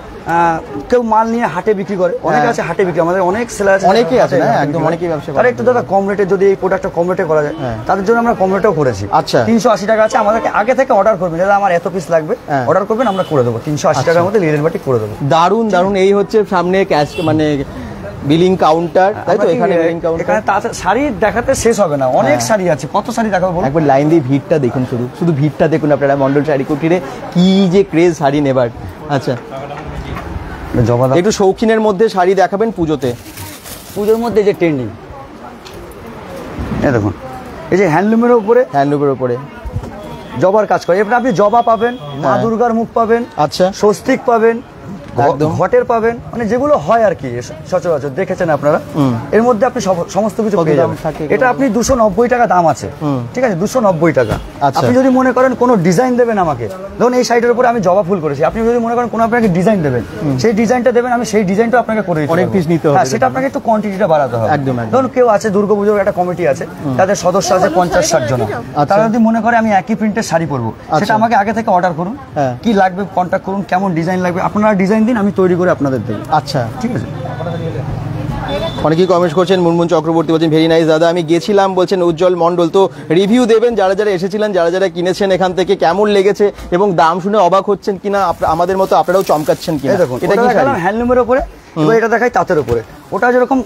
কেউ মাল নিয়ে হাটে বিক্রি করে, অনেকে আছে হাটে বিক্রি, আমাদের অনেক সেলার আছে, অনেকেই আছে না, একদম অনেকেই ব্যবসা করে। আর একটু দাদা কম রেটে যদি এই প্রোডাক্টটা কম রেটে করা যায়, তাদের জন্য আমরা কম রেটেও করেছি। আচ্ছা, 380 টাকা আছে। আমাদেরকে আগে থেকে অর্ডার করবেন, দাদা আমার এত পিস লাগবে, অর্ডার করবেন, আমরা করে দেবো 380 টাকার মধ্যে লিলেন বাটিক করে দেবো। দারুন দারুন। এই হচ্ছে সামনে ক্যাশ মানে বিলিং কাউন্টার, তাই তো? এখানে বিলিং কাউন্টার। এখানে শাড়ি দেখাতে শেষ হবে না, অনেক শাড়ি আছে। কত শাড়ি দেখাবো বলুন? একবার লাইন দিয়ে ভিড়টা দেখুন, শুধু ভিড়টা দেখুন আপনারা। মন্ডল শাড়ি কুটিরে কি যে ক্রেজ শাড়ি নেবার। আচ্ছা, একটু শৌখিনের মধ্যে শাড়ি দেখাবেন পুজোতে। পুজোর মধ্যে যে ট্রেন্ডিং, এই দেখুন, এই যে হ্যান্ডলুমের উপরে, হ্যান্ডলুমের উপরে জবার কাজ করে। এবার আপনি জবা পাবেন, মা দুর্গার মুখ পাবেন, আচ্ছা, স্বস্তিক পাবেন, ঘটের পাবেন, মানে যেগুলো হয় আর কি সচরাচর দেখেছেন আপনারা। এর মধ্যে আপনি সমস্ত কিছু পেয়ে যাবেন। এটা আপনি 290 টাকা দাম আছে। ঠিক আছে, 290 টাকা। আপনি যদি মনে করেন কোনো ডিজাইন দেবেন আমাকে, ধরুন এই সাইডের উপরে আমি জবা ফুল করেছি, আপনি যদি মনে করেন কোনো আপনাকে ডিজাইন দেবেন, সেই ডিজাইনটা দেবেন, আমি সেই ডিজাইনটা আপনাকে করে দিতে পারবো। অনেক পিস নিতে হবে, সেটা আপনাকে একটু কোয়ান্টিটিটা বাড়াতে হবে। একদম। ধরুন কেউ আছে, দুর্গাপুজোর একটা কমিটি আছে, তাদের সদস্য আছে 50-60 জন। তারা যদি মনে করে আমি একই প্রিন্টের শাড়ি পরবো, সেটা আমাকে আগে থেকে অর্ডার করুন, কি লাগবে কন্ট্যাক্ট করুন, কেমন ডিজাইন লাগবে আপনারা ডিজাইন দিন, আমি তৈরি করে আপনাদের দেব। আচ্ছা, ঠিক আছে। অনেকেই কমেন্ট করছেন। মুনমুন চক্রবর্তী বলছেন ভেরি নাইস দাদা, আমি গেছিলাম, বলছেন উজ্জ্বল মন্ডল। তো রিভিউ দেবেন যারা যারা এসেছিলেন, যারা যারা কিনেছেন এখান থেকে, কেমন লেগেছে এবং দাম শুনে অবাক হচ্ছেন কিনা, আমাদের মতো আপনারাও চমকাচ্ছেন কিনা। দেখুন, এটা কি হ্যান্ডলুমের উপরে, এবার এটা দেখাই তাঁতের উপরে। ওটা যেরকম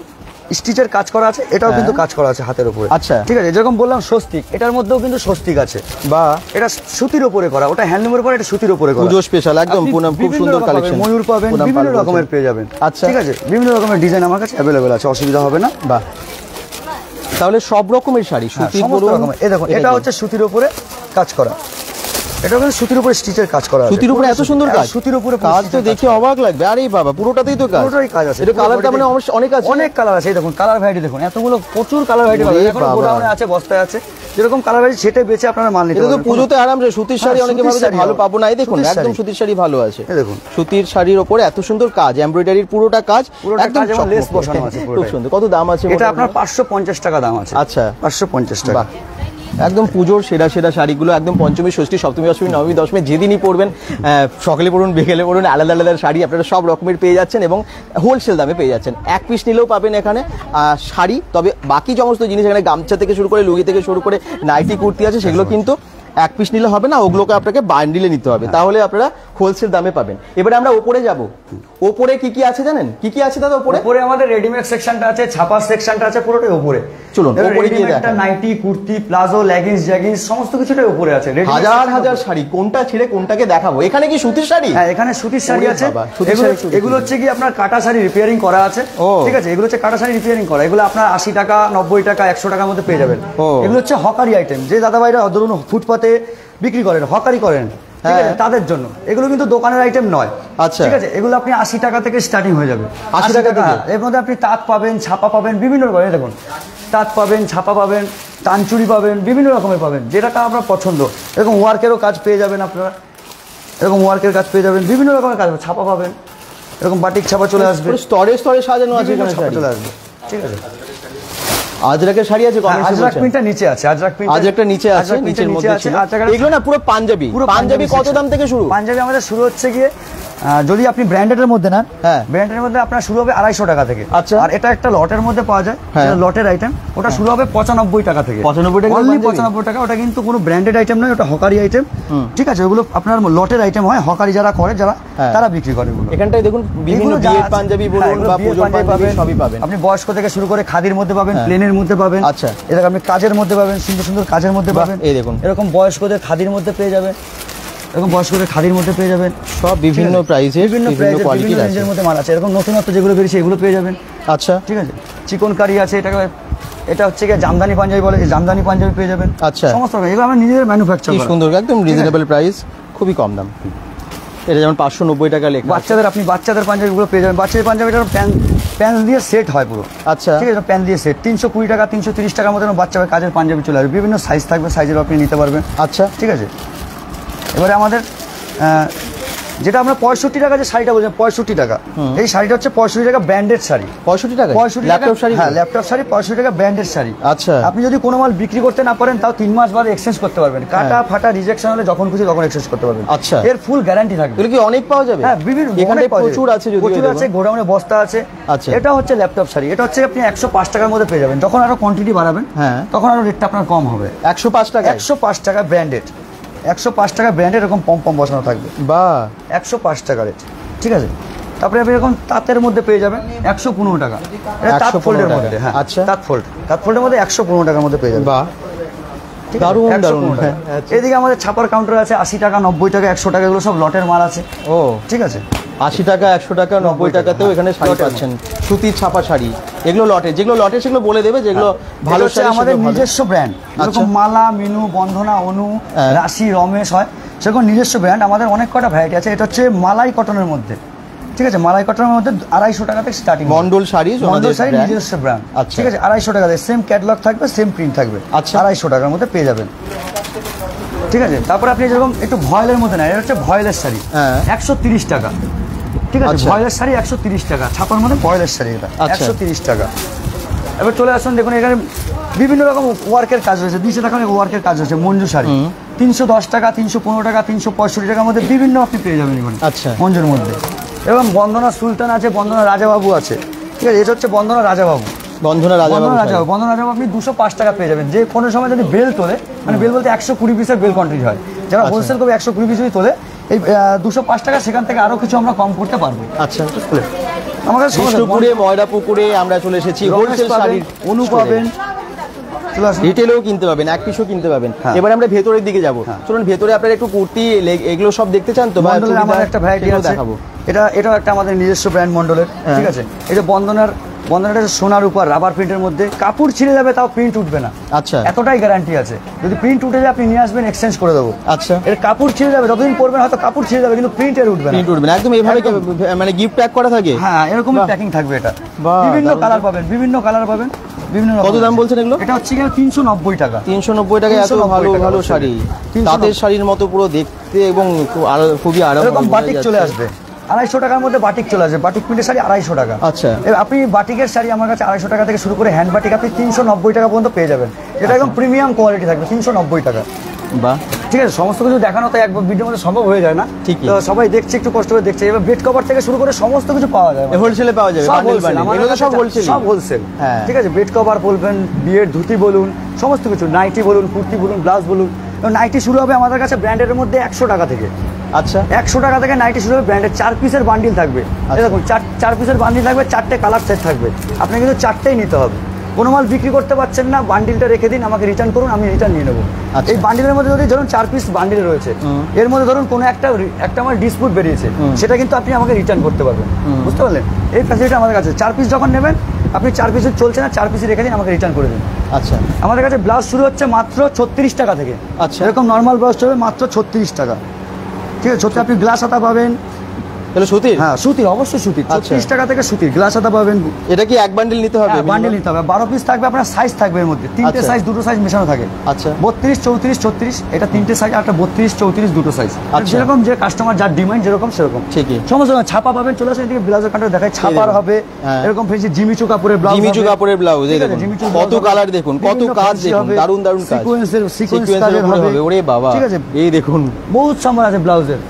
স্টিচের কাজ করা আছে, এটাও কিন্তু কাজ করা আছে হাতের উপরে। আচ্ছা, ঠিক আছে, যেরকম বললাম স্বস্তিক, এটার মধ্যেও কিন্তু স্বস্তিক আছে, বা এটা সুতির উপরে করা, ওটা হ্যান্ডলুমের উপরে, এটা সুতির উপরে করা। পুজো স্পেশাল একদম, খুব সুন্দর কালেকশন। ময়ূর পাবেন, বিভিন্ন রকমের পেয়ে যাবেন। আচ্ছা, ঠিক আছে, বিভিন্ন রকমের ডিজাইন আমার কাছে অ্যাভেলেবেল আছে, অসুবিধা হবে না। বাহ, তাহলে সব রকমের শাড়ি, সুতির রকমের। এই দেখুন, এটা হচ্ছে সুতির উপরে কাজ করা, এটা কিন্তু সুতির উপরে স্টিচের কাজ করা আছে। সুতির উপরে এত সুন্দর কাজ, সুতির উপরে কাজ তো দেখে অবাক লাগবে। আরে বাবা, পুরোটাতেই তো কাজ, পুরোটাই কাজ আছে। এটা কালারটা মানে অনেক আছে, অনেক কালার আছে। এই দেখুন কালার ভ্যারাইটি দেখুন, এতগুলো প্রচুর কালার ভ্যারাইটি পাবেন। এখন গোডাউনে আছে, বস্তায় আছে, যেরকম কালার ভ্যারাইটি সেটা বেচে আপনারা মাল নিতে পারবেন। এটা তো পুজোতে আরামসে সুতির শাড়ি অনেকে ভাবে ভালো পাবো না। এই দেখুন, একদম সুতির শাড়ি ভালো আছে। এই দেখুন, সুতির শাড়ির উপরে এত সুন্দর কাজ, এমব্রয়ডারির পুরোটা কাজ, একদম লেস বসানো আছে, খুব সুন্দর। কত দাম আছে এটা? আপনার 550 টাকা দাম আছে। আচ্ছা, 550 টাকা। একদম পুজোর সেরা সেরা শাড়িগুলো, একদম পঞ্চমী, ষষ্ঠী, সপ্তমী, অষ্টমী, নবমী, দশমী যেদিনই পরবেন, সকালে পরুন, বিকেলে পরুন, আলাদা আলাদা শাড়ি আপনারা সব রকমের পেয়ে যাচ্ছেন এবং হোলসেল দামে পেয়ে যাচ্ছেন। এক পিস নিলেও পাবেন এখানে শাড়ি। তবে বাকি সমস্ত জিনিস, এখানে গামছা থেকে শুরু করে, লুঙ্গি থেকে শুরু করে নাইটি, কুর্তি আছে, সেগুলো কিন্তু এক পিস নিলে হবে না, ওগুলোকে আপনাকে বান্ডিলে নিতে হবে, তাহলে আপনারা হোলসেল দামে পাবেন। এবারে আমরা ওপরে যাব। ওপরে কি কি আছে জানেন? কি কি আছে দাদা ওপরে? ওপরে আমাদের রেডিমেড সেকশনটা আছে, ছাপা সেকশনটা আছে, পুরোটাই ওপরে। চলুন ওপরে গিয়ে দেখেন। Nightie, kurti, palazzo, leggings, jeggings সমস্ত কিছুটাই ওপরে আছে। হাজার হাজার শাড়ি, কোনটা ছেড়ে কোনটাকে দেখাবো। এখানে কি সুতির শাড়ি? হ্যাঁ, এখানে সুতির শাড়ি আছে। এগুলো হচ্ছে কি আপনার কাটা শাড়ি রিপেয়ারিং করা আছে। ঠিক আছে, এগুলো হচ্ছে কাটা শাড়ি রিপেয়ারিং করা। এগুলো আপনার 80 টাকা, 90 টাকা, 100 টাকার মধ্যে পেয়ে যাবেন। এগুলো হচ্ছে হকারি আইটেম, যে দাদা ভাইরা ধরুন ফুটপাতে বিক্রি করেন, হকারি করেন, ঠিক আছে, তাদের জন্য এগুলো কিন্তু দোকানের আইটেম নয়। আচ্ছা, ঠিক আছে, এগুলো আপনি 80 টাকা থেকে স্টার্টিং হয়ে যাবে। 80 টাকা থেকে? এর মধ্যে আপনি তাঁত পাবেন, ছাপা পাবেন, বিভিন্ন রকমের। দেখুন, তাঁত পাবেন, ছাপা পাবেন, তানচুরি পাবেন, বিভিন্ন রকমের পাবেন, যেটা আপনার পছন্দ। এরকম ওয়ার্কেরও কাজ পেয়ে যাবেন আপনারা, এরকম ওয়ার্কের কাজ পেয়ে যাবেন, বিভিন্ন রকমের কাজ, ছাপা পাবেন, এরকম বাটিক ছাপা চলে আসবে, স্তরে স্তরে সাজানো আছে, বিভিন্ন ছাপা চলে আসবে। ঠিক আছে, আজরাকের শাড়ি আছে, আজরাক প্রিন্টটা নিচে আছে, আজরাক প্রিন্ট আজরাকটা নিচে আছে, নিচের মধ্যে ছিল। এগুলো না পুরো পাঞ্জাবি। পাঞ্জাবি কত দাম থেকে শুরু? পাঞ্জাবি আমাদের শুরু হচ্ছে গিয়ে, যদি আপনি ব্র্যান্ডের মধ্যে নেন, হ্যাঁ, ব্র্যান্ডের মধ্যে আপনার শুরু হবে 250 টাকা থেকে। আচ্ছা, আর এটা একটা লটের মধ্যে পাওয়া যায়, লটের আইটেম, ওটা শুরু হবে 95 টাকা থেকে। 95 টাকা, অনলি 95 টাকা। ওটা কিন্তু কোনো ব্র্যান্ডেড আইটেম নয়, ওটা হকারি আইটেম। ঠিক আছে, ওগুলো আপনার লটের আইটেম হয়, হকারি যারা করে, যারা তারা বিক্রি করে ওগুলো। এখানটায় দেখুন বিভিন্ন বিয়ের পাঞ্জাবি বলুন বা পুজোর পাঞ্জাবি সবই পাবেন আপনি। বয়স্ক থেকে শুরু করে খাদির মধ্যে পাবেন, প্লেনের মধ্যে পাবেন। আচ্ছা, এরকম আপনি কাজের মধ্যে পাবেন, সুন্দর সুন্দর কাজের মধ্যে পাবেন। এই দেখুন, এরকম বয়স্কদের খাদির মধ্যে পেয়ে যাবেন, এরকম বয়স্কদের খাদির মধ্যে পেয়ে যাবেন। সব বিভিন্ন প্রাইসে, বিভিন্ন কোয়ালিটির রেঞ্জের মধ্যে মাল আছে। এরকম নতুনত্ব যেগুলো বেরিয়েছে এগুলো পেয়ে যাবেন। আচ্ছা, ঠিক আছে, চিকন কারি আছে, এটা হচ্ছে কি জামদানি পাঞ্জাবি বলে, এই জামদানি পাঞ্জাবি পেয়ে যাবেন। আচ্ছা, সমস্ত এগুলো আমরা নিজেদের ম্যানুফ্যাকচার করা। সুন্দর, একদম রিজনেবল প্রাইস, খুবই কম দাম। এটা যেমন 590 টাকা লেখা। বাচ্চাদের, আপনি বাচ্চাদের পাঞ্জাবিগুলো পেয়ে যাবেন। বাচ্চাদের পাঞ্জাবিটা প্যান দিয়ে সেট হয় পুরো। আচ্ছা, ঠিক আছে, প্যান দিয়ে সেট 320 টাকা, 330 টাকার মধ্যে বাচ্চাদের কাজের পাঞ্জাবি চলে আসবে। বিভিন্ন সাইজ থাকবে, সাইজের আপনি নিতে পারবেন। আচ্ছা, ঠিক আছে। এবারে আমাদের যেটা আমরা 65 টাকা যে শাড়িটা বলছেন, 65 টাকা, এই শাড়িটা হচ্ছে 65 টাকা ব্র্যান্ডেড শাড়ি। 65 টাকা ল্যাপটপ শাড়ি? হ্যাঁ, ল্যাপটপ শাড়ি 65 টাকা ব্র্যান্ডেড শাড়ি। আচ্ছা, আপনি যদি কোনো মাল বিক্রি করতে না পারেন, তাও 3 মাস বাদে এক্সচেঞ্জ করতে পারবেন। কাটা ফাটা রিজেকশন হলে যখন খুশি তখন এক্সচেঞ্জ করতে পারবেন। আচ্ছা, এর ফুল গ্যারান্টি থাকবে। এগুলো কি অনেক পাওয়া যাবে? হ্যাঁ, বিভিন্ন, এখানে প্রচুর আছে, প্রচুর আছে, গোডাউনে বস্তা আছে। আচ্ছা, এটা হচ্ছে ল্যাপটপ শাড়ি। এটা হচ্ছে আপনি 105 টাকার মধ্যে পেয়ে যাবেন। যখন আরো কোয়ান্টিটি বাড়াবেন, হ্যাঁ, তখন আরো রেটটা আপনার কম হবে। 105 টাকা? 105 টাকা ব্র্যান্ডেড, 105 টাকা ব্র্যান্ডের, এরকম পম বসানো থাকবে। বা 105 টাকা রেট। ঠিক আছে, তারপরে আপনি এরকম তাঁতের মধ্যে পেয়ে যাবেন 115 টাকা। এটা তাঁত ফোল্ডের মধ্যে। হ্যাঁ, আচ্ছা, তাঁত ফোল্ডের মধ্যে 115 টাকার মধ্যে পেয়ে যাবেন। বাহ, দারুণ দারুণ। এদিকে আমাদের ছাপার কাউন্টার আছে, 80 টাকা, 90 টাকা, 100 টাকা, এগুলো সব লটের মাল আছে। ও, ঠিক আছে, 80 টাকা, 100 টাকা, 90 টাকাতেও এখানে শাড়ি পাচ্ছেন, সুতির ছাপা শাড়ি। এগুলো লটে, যেগুলো লটে সেগুলো বলে দেবে, যেগুলো ভালো শাড়ি আমাদের নিজস্ব ব্র্যান্ড। যেরকম মালা, মিনু, বন্ধনা, অনু, রাশি, রমেশ হয়, সেরকম নিজস্ব ব্র্যান্ড। আমাদের অনেক কটা ভ্যারাইটি আছে। এটা হচ্ছে মালাই কটনের মধ্যে। ঠিক আছে, মালাই কটনের মধ্যে 250 টাকা থেকে স্টার্টিং। মন্ডল শাড়ি, মন্ডল শাড়ি নিজস্ব ব্র্যান্ড। ঠিক আছে, 250 টাকা থেকে সেম ক্যাটালগ থাকবে, সেম প্রিন্ট থাকবে। আচ্ছা, 250 টাকার মধ্যে পেয়ে যাবেন। ঠিক আছে, তারপরে আপনি যেরকম একটু ভয়েলের মধ্যে নেয়, এটা হচ্ছে ভয়েলের শাড়ি, 130 টাকা। ঠিক আছে, ভয়েলের শাড়ি 130 টাকা, ছাপার মধ্যে ভয়েলের শাড়ি, এটা 130 টাকা। এবার চলে আসুন, দেখুন এখানে বিভিন্ন রকম ওয়ার্কের কাজ রয়েছে। 200 টাকা ওয়ার্কের কাজ রয়েছে। মঞ্জু শাড়ি 310 টাকা, 315 টাকা, 365 টাকার মধ্যে বিভিন্ন আপনি পেয়ে যাবেন এখানে। আচ্ছা, মঞ্জুর মধ্যে। এবং বন্দনা সুলতান আছে, বন্দনা রাজাবাবু আছে। ঠিক আছে, এটা হচ্ছে বন্দনা রাজাবাবু। বন্দনা রাজাবাবু আপনি 205 টাকা পেয়ে যাবেন। যে কোনো সময় যদি বেল তোলে, মানে বেল বলতে 120 পিসের বেল কোয়ান্টিটি হয়, যারা হোলসেল করবে 120 পিস যদি তোলে, এই 205 টাকা, সেখান থেকে আরো কিছু আমরা কম করতে পারবো। আচ্ছা, আমাদের পুকুরে, ময়রাপুকুরে আমরা চলে এসেছি। হোলসেল শাড়ির অনু পাবেন, রিটেলেও কিনতে পাবেন, এক পিসও কিনতে পাবেন। এবার আমরা ভেতরের দিকে যাবো। চলুন, ভেতরে আপনারা একটু কুর্তি এগুলো সব দেখতে চান তো? আমার একটা ভ্যারাইটি আছে, দেখাবো। এটাও একটা আমাদের নিজস্ব ব্র্যান্ড মন্ডলের। ঠিক আছে, এটা বন্দনাটা সোনার উপর রাবার প্রিন্টের মধ্যে। কাপড় ছিঁড়ে যাবে, তাও প্রিন্ট উঠবে না। আচ্ছা, এতটাই গ্যারান্টি আছে। যদি প্রিন্ট উঠে যায়, আপনি নিয়ে আসবেন, এক্সচেঞ্জ করে দেবো। আচ্ছা, এর কাপড় ছিঁড়ে যাবে, যতদিন পরবেন হয়তো কাপড় ছিঁড়ে যাবে, কিন্তু প্রিন্ট এর উঠবে না। একদম এইভাবে মানে গিফট প্যাক করা থাকে। হ্যাঁ, এরকম প্যাকিং থাকবে। এটা বিভিন্ন কালার পাবেন, বিভিন্ন কত দাম বলছেন এগুলো? এটা হচ্ছে 390 টাকা। 390 টাকা, এত ভালো ভালো শাড়ি, তাঁতের শাড়ির মতো পুরো দেখতে, এবং খুবই আরাম। এরকম বাটিক চলে আসবে 250 টাকার মধ্যে। বাটিক চলে আসবে, বাটিক প্রিন্টের শাড়ি 250 টাকা। আচ্ছা, আপনি বাটিকের শাড়ি আমার কাছে 250 টাকা থেকে শুরু করে হ্যান্ড বাটিক আপনি 390 টাকা পর্যন্ত পেয়ে যাবেন। এটা একদম প্রিমিয়াম কোয়ালিটি থাকবে, 390 টাকা। বাহ, ঠিক আছে, সমস্ত কিছু দেখানো তো একবার ভিডিওর মধ্যে সম্ভব হয়ে যায় না। ঠিক, তো সবাই দেখছে, একটু কষ্ট করে দেখছে। এবার বেড কভার থেকে শুরু করে সমস্ত কিছু পাওয়া যায়, হোলসেলে পাওয়া যাবে। সব হোলসেল। ঠিক আছে, বেড কভার বলবেন, বিয়ের ধুতি বলুন, সমস্ত কিছু, নাইটি বলুন, কুর্তি বলুন, ব্লাউজ বলুন। নাইটি শুরু হবে আমাদের কাছে ব্র্যান্ডের মধ্যে 100 টাকা থেকে। আচ্ছা, 100 টাকা থেকে নাইটি শুরু হবে ব্র্যান্ডের। 4 পিসের বান্ডিল থাকবে। দেখুন, 4 পিসের বান্ডিল থাকবে, 4টে কালার সেট থাকবে। আপনাকে কিন্তু 4টেই নিতে হবে। কোনো মাল বিক্রি করতে পারছেন না, বান্ডিলটা রেখে দিন, আমাকে রিটার্ন করুন, আমি রিটার্ন নিয়ে নেবো। এই বান্ডিলের মধ্যে যদি ধরুন 4 পিস বান্ডিল রয়েছে, এর মধ্যে ধরুন কোনো একটা আমার ডিসপুট বেরিয়েছে, সেটা কিন্তু আপনি আমাকে রিটার্ন করতে পারবেন। বুঝতে পারলেন? এই ফ্যাসিলিটি আমাদের কাছে। 4 পিস যখন নেবেন, আপনি 4 পিস চলছে না, 4 পিস রেখে দিন, আমাকে রিটার্ন করে দিন। আচ্ছা, আমাদের কাছে ব্লাউজ শুরু হচ্ছে মাত্র 36 টাকা থেকে। আচ্ছা, এরকম নর্মাল ব্লাউজ চলবে মাত্র 36 টাকা। ঠিক আছে, 36 আপনি গ্লাস হাতা পাবেন। তাহলে সুতির? হ্যাঁ সুতির, অবশ্যই সুতির। 36 টাকা থেকে সুতির গ্লাস হাতা পাবেন। এটা কি এক বান্ডেল নিতে হবে? বান্ডেল নিতে হবে। 12 পিস থাকবে, আপনার সাইজ থাকবে এর মধ্যে, তিনটে সাইজ, দুটো সাইজ মেশানো থাকে। আচ্ছা, 32, 34, 36 এটা তিনটে সাইজ, একটা 32, 34 দুটো সাইজ। যেরকম যে কাস্টমার যার ডিমান্ড যেরকম সেরকম। ঠিকই। সমস্ত ছাপা পাবেন, চলে আসেন এদিকে ব্লাউজের কাউন্টার দেখায়, ছাপার হবে এরকম ফেন্সি জিমিচু কাপড়ের ব্লাউজ, জিমিচু কাপড়ের ব্লাউজ। এই দেখুন কত কালার, দেখুন কত কাজ, দেখুন দারুন দারুন কাজ, সিকোয়েন্সের হবে। ওরে বাবা, ঠিক আছে, এই দেখুন বহুত সামান আছে ব্লাউজের।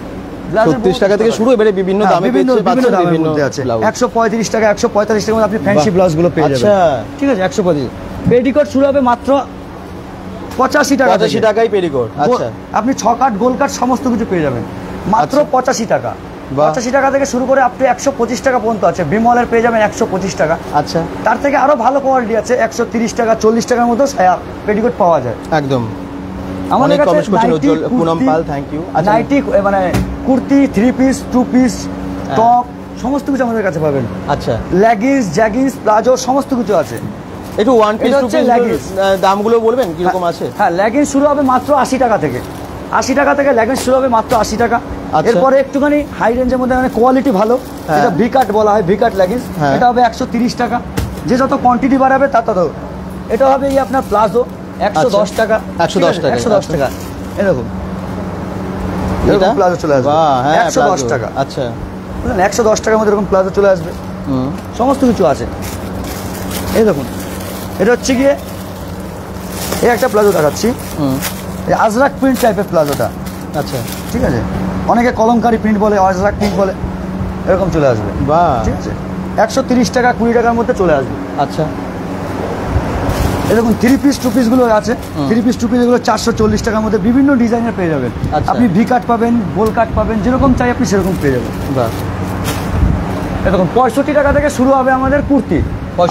36 টাকা থেকে শুরু, এবারে বিভিন্ন দামে পেয়েছে, বিভিন্ন দামের মধ্যে আছে। 135 টাকা, 145 টাকার মধ্যে আপনি ফ্যান্সি ব্লাউজ গুলো পেয়ে যাবেন। ঠিক আছে, 125। পেটিকোট শুরু হবে মাত্র 85 টাকা। 85 টাকায় পেটিকোট। আচ্ছা, আপনি 6 কাট গোল কাট সমস্ত কিছু পেয়ে যাবেন মাত্র 85 টাকা। 85 টাকা থেকে শুরু করে আপনি 125 টাকা পর্যন্ত আছে। বিমলের পেয়ে যাবেন 125 টাকা। আচ্ছা, তার থেকে আরো ভালো কোয়ালিটি আছে, 130 টাকা 40 টাকার মধ্যে পেটিকোট পাওয়া যায়। একদম। আমাদের কাছে পুনম পাল, থ্যাংক ইউ। নাইটি মানে কুর্তি, 3 পিস, 2 পিস, টপ সমস্ত কিছু আমাদের কাছে পাবেন। আচ্ছা, লেগিংস, জ্যাগিংস, প্লাজো সমস্ত কিছু আছে। একটু ওয়ান পিস টু পিস দামগুলো বলবেন কি রকম আছে? হ্যাঁ, লেগিংস শুরু হবে মাত্র 80 টাকা থেকে। 80 টাকা থেকে লেগিংস শুরু হবে মাত্র 80 টাকা। এরপরে একটুখানি হাই রেঞ্জের মধ্যে মানে কোয়ালিটি ভালো, এটা ভি কাট বলা হয়, ভি কাট লেগিংস, এটা হবে 130 টাকা। যে যত কোয়ান্টিটি বাড়াবে তত। এটা হবে এই আপনার প্লাজো 110 টাকা। 110 টাকা, 110 টাকা। এরকম এরকম প্লাজো চলে আসবে 110 টাকা। আচ্ছা, 110 টাকার মধ্যে এরকম প্লাজো চলে আসবে। সমস্ত কিছু আছে। এই দেখুন, এটা হচ্ছে গিয়ে এই একটা প্লাজো দেখাচ্ছি, এই আজরাক প্রিন্ট টাইপের প্লাজোটা। আচ্ছা, ঠিক আছে, অনেকে কলমকারি প্রিন্ট বলে, আজরাক প্রিন্ট বলে, এরকম চলে আসবে। বাহ, ঠিক আছে, 130 টাকা 20 টাকার মধ্যে চলে আসবে। আচ্ছা, এরকম 3 পিস 2 পিস গুলো আছে। 3 পিস 2 পিস এগুলো 440 টাকার মধ্যে বিভিন্ন ডিজাইনের পেয়ে যাবেন। আপনি ভি কাট পাবেন, গোল কাট পাবেন, যেরকম চাই আপনি সেরকম পেয়ে যাবেন। বাহ, এরকম 65 টাকা থেকে শুরু হবে আমাদের কুর্তি।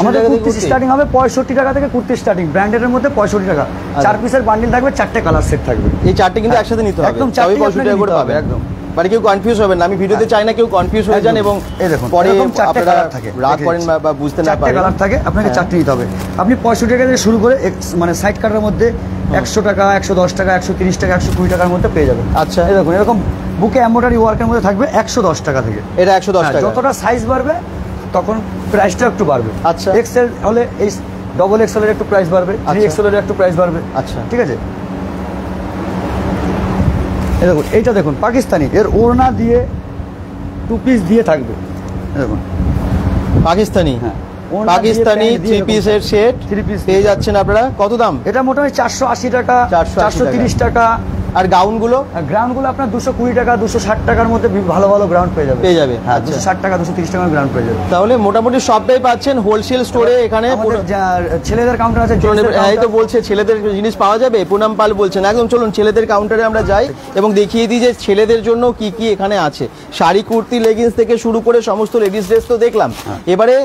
আমাদের কুর্তি স্টার্টিং হবে 65 টাকা থেকে, কুর্তি স্টার্টিং ব্র্যান্ডের মধ্যে 65 টাকা। 4 পিসের বান্ডিল থাকবে, 4টে কালার সেট থাকবে। এই 4টে কিন্তু একসাথে নিতে হবে, একদম তবেই 65 টাকা করে পাবে। একদম, মানে কেউ কনফিউজ হবেন না। আমি ভিডিওতে চাই না কেউ কনফিউজ হয়ে যান এবং পরে আপনারা রাগ করেন বা বুঝতে না পারেন। 4টে কালার থাকে, আপনাকে 4টে নিতে হবে। আপনি 65 টাকা থেকে শুরু করে মানে সাইড কাটার মধ্যে 100 টাকা, 110 টাকা, 130 টাকা, 120 টাকার মধ্যে পেয়ে যাবেন। আচ্ছা, এই দেখুন এরকম বুকে এমব্রয়ডারি ওয়ার্কের মধ্যে থাকবে 110 টাকা থেকে। এটা 110 টাকা। যতটা সাইজ বাড়বে তখন প্রাইসটা একটু বাড়বে। আচ্ছা, এক্সেল হলে এই ডবল এক্সেল এর একটু প্রাইস বাড়বে, 3XL এর একটু প্রাইস বাড়বে। আচ্ছা, ঠিক আছে। এই দেখুন, এইটা দেখুন পাকিস্তানি, এর ওড়না দিয়ে 2 পিস দিয়ে থাকবে। দেখুন পাকিস্তানি, হ্যাঁ, পাকিস্তানি 3 পিসের সেট 3 পিস পেয়ে যাচ্ছেন আপনারা। কত দাম? এটা মোটামুটি 480 টাকা, 430 টাকা। আর গাউনগুলো? গ্রাউন্ডগুলো আপনার 220 টাকা, 260 টাকার মধ্যে ভালো ভালো গ্রাউন্ড পেয়ে যাবে। হ্যাঁ, 260 টাকা, 230 টাকার গ্রাউন্ড পেয়ে যাবে। তাহলে মোটামুটি সবটাই পাচ্ছেন হোলসেল স্টোরে। এখানে ছেলেদের কাউন্টার আছে, এই তো বলছে ছেলেদের জিনিস পাওয়া যাবে। পুনম পাল বলছেন, একদম চলুন ছেলেদের কাউন্টারে আমরা যাই এবং দেখিয়ে দিই যে ছেলেদের জন্য কি কি এখানে আছে। শাড়ি, কুর্তি, লেগিংস থেকে শুরু করে সমস্ত লেডিস ড্রেস তো দেখলাম। এবারে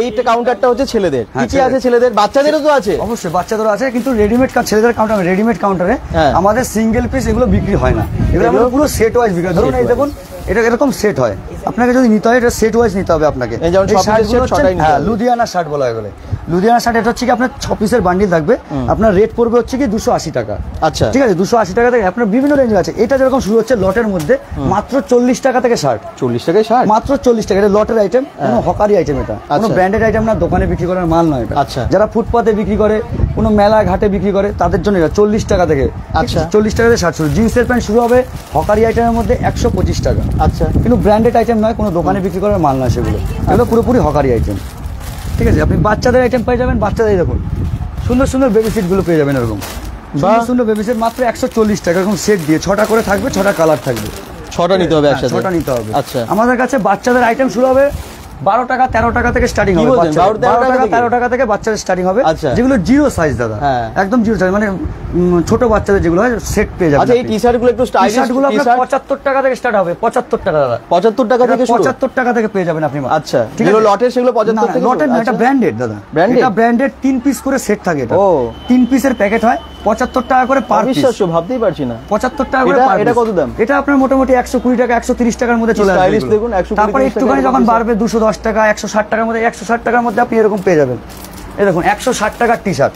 এইটা কাউন্টারটা হচ্ছে ছেলেদের। কি কি আছে ছেলেদের? বাচ্চাদেরও তো আছে? অবশ্যই বাচ্চাদেরও আছে, কিন্তু রেডিমেড ছেলেদের কাউন্টার, রেডিমেড কাউন্টারে আমাদের সিঙ্গেল পিস এগুলো বিক্রি হয় না, এগুলো পুরো সেট ওয়াইজ বিক্রি হয়। ধরুন এই দেখুন, এটা এরকম সেট হয়, আপনাকে যদি নিতে হয় এটা সেট ওয়াইজ নিতে হবে আপনাকে। লুধিয়ানা শার্ট বলা হয়, লুধিয়ানা শার্ট এটা হচ্ছে কি আপনার 6 পিসের বান্ডিল থাকবে, আপনার রেট পড়বে হচ্ছে কি 280 টাকা। আচ্ছা, ঠিক আছে, 280 টাকা থেকে আপনার বিভিন্ন রেঞ্জ আছে। এটা যেরকম শুরু হচ্ছে লটের মধ্যে মাত্র 40 টাকা থেকে শার্ট। 40 টাকায় শার্ট? মাত্র 40 টাকা। এটা লটের আইটেম, কোনো হকারি আইটেম, এটা কোনো ব্র্যান্ডেড আইটেম না, দোকানে বিক্রি করার মাল নয় এটা। আচ্ছা, যারা ফুটপাতে বিক্রি করে, কোনো মেলা ঘাটে বিক্রি করে, তাদের জন্য এটা 40 টাকা থেকে। আচ্ছা, 40 টাকা থেকে শার্ট শুরু। জিন্সের প্যান্ট শুরু হবে হকারি আইটেমের মধ্যে 125 টাকা। আচ্ছা, কিন্তু ব্র্যান্ডেড আইটেম নয়, কোনো দোকানে বিক্রি করার মাল নয় সেগুলো, এগুলো পুরোপুরি হকারি আইটেম। ঠিক আছে, আপনি বাচ্চাদের আইটেম পেয়ে যাবেন। বাচ্চাদের দেখুন সুন্দর সুন্দর বেবি সিট গুলো পেয়ে যাবেন, এরকম সুন্দর সুন্দর বেবি সিট মাত্র 140 টাকা, এরকম সেট দিয়ে 6টা করে থাকবে, 6টা কালার থাকবে। 6টা নিতে হবে একসাথে? 6টা নিতে হবে। আচ্ছা, আমাদের কাছে বাচ্চাদের আইটেম শুরু হবে 12 টাকা 13 টাকা থেকে স্টার্টিং হবে। 12 টাকা 13 টাকা থেকে বাচ্চাদের স্টার্টিং হবে। যেগুলো জিরো সাইজ দাদা, একদম জিরো সাইজ, মানে ছোট বাচ্চাদের যেগুলো হয় সেট পেয়ে যাবে। আচ্ছা, এই টি-শার্ট গুলো একটু স্টাইলিশ, টি-শার্ট গুলো আপনার 75 টাকা থেকে স্টার্ট হবে। 75 টাকা দাদা, 75 টাকা থেকে শুরু? 75 টাকা থেকে পেয়ে যাবেন আপনি। আচ্ছা, যেগুলো লটের সেগুলো 75 থেকে? লটের না, এটা ব্র্যান্ডেড দাদা, এটা ব্র্যান্ডেড 3 পিস করে সেট থাকে। এটা 3 পিসের প্যাকেট হয়, 75 টাকা করে পার পিস। বিশ্বাস ভাবতেই পারছি না, 75 টাকা করে পার পিস। এটা কত দাম? এটা আপনার মোটামুটি 120 টাকা 130 টাকার মধ্যে চলে আসবে। দেখুন 120 তারপর একটুখানি যখন বাড়বে 210 টাকা 160 টাকার মধ্যে, 160 টাকার মধ্যে আপনি এরকম পেয়ে যাবেন। এই দেখুন 160 টাকার টি-শার্ট,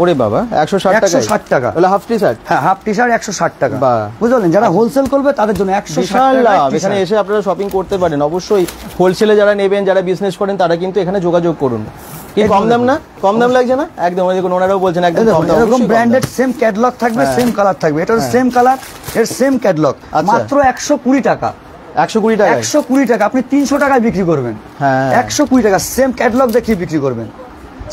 ওরে বাবা 160 টাকা, 160 টাকা তাহলে হাফ টি শার্ট। হ্যাঁ, হাফ টি শার্ট 160 টাকা, বাহ। বুঝলেন? যারা হোলসেল করবে তাদের জন্য 160 বিশাল টাকা লাভ। এখানে এসে আপনারা শপিং করতে পারেন। অবশ্যই হোলসেলে যারা নেবেন, যারা বিজনেস করেন, তারা কিন্তু এখানে যোগাযোগ করুন। কি কম দাম না? কম দাম লাগছে না? একদম। দেখুন ওনারাও বলছেন একদম কম দাম। এরকম ব্র্যান্ডেড সেম ক্যাটালগ থাকবে, সেম কালার থাকবে। এটা সেম কালার, এর সেম ক্যাটালগ, মাত্র 120 টাকা। 120 টাকা, 120 টাকা আপনি 300 টাকায় বিক্রি করবেন। হ্যাঁ, 120 টাকা সেম ক্যাটালগ দেখিয়ে বিক্রি করবেন।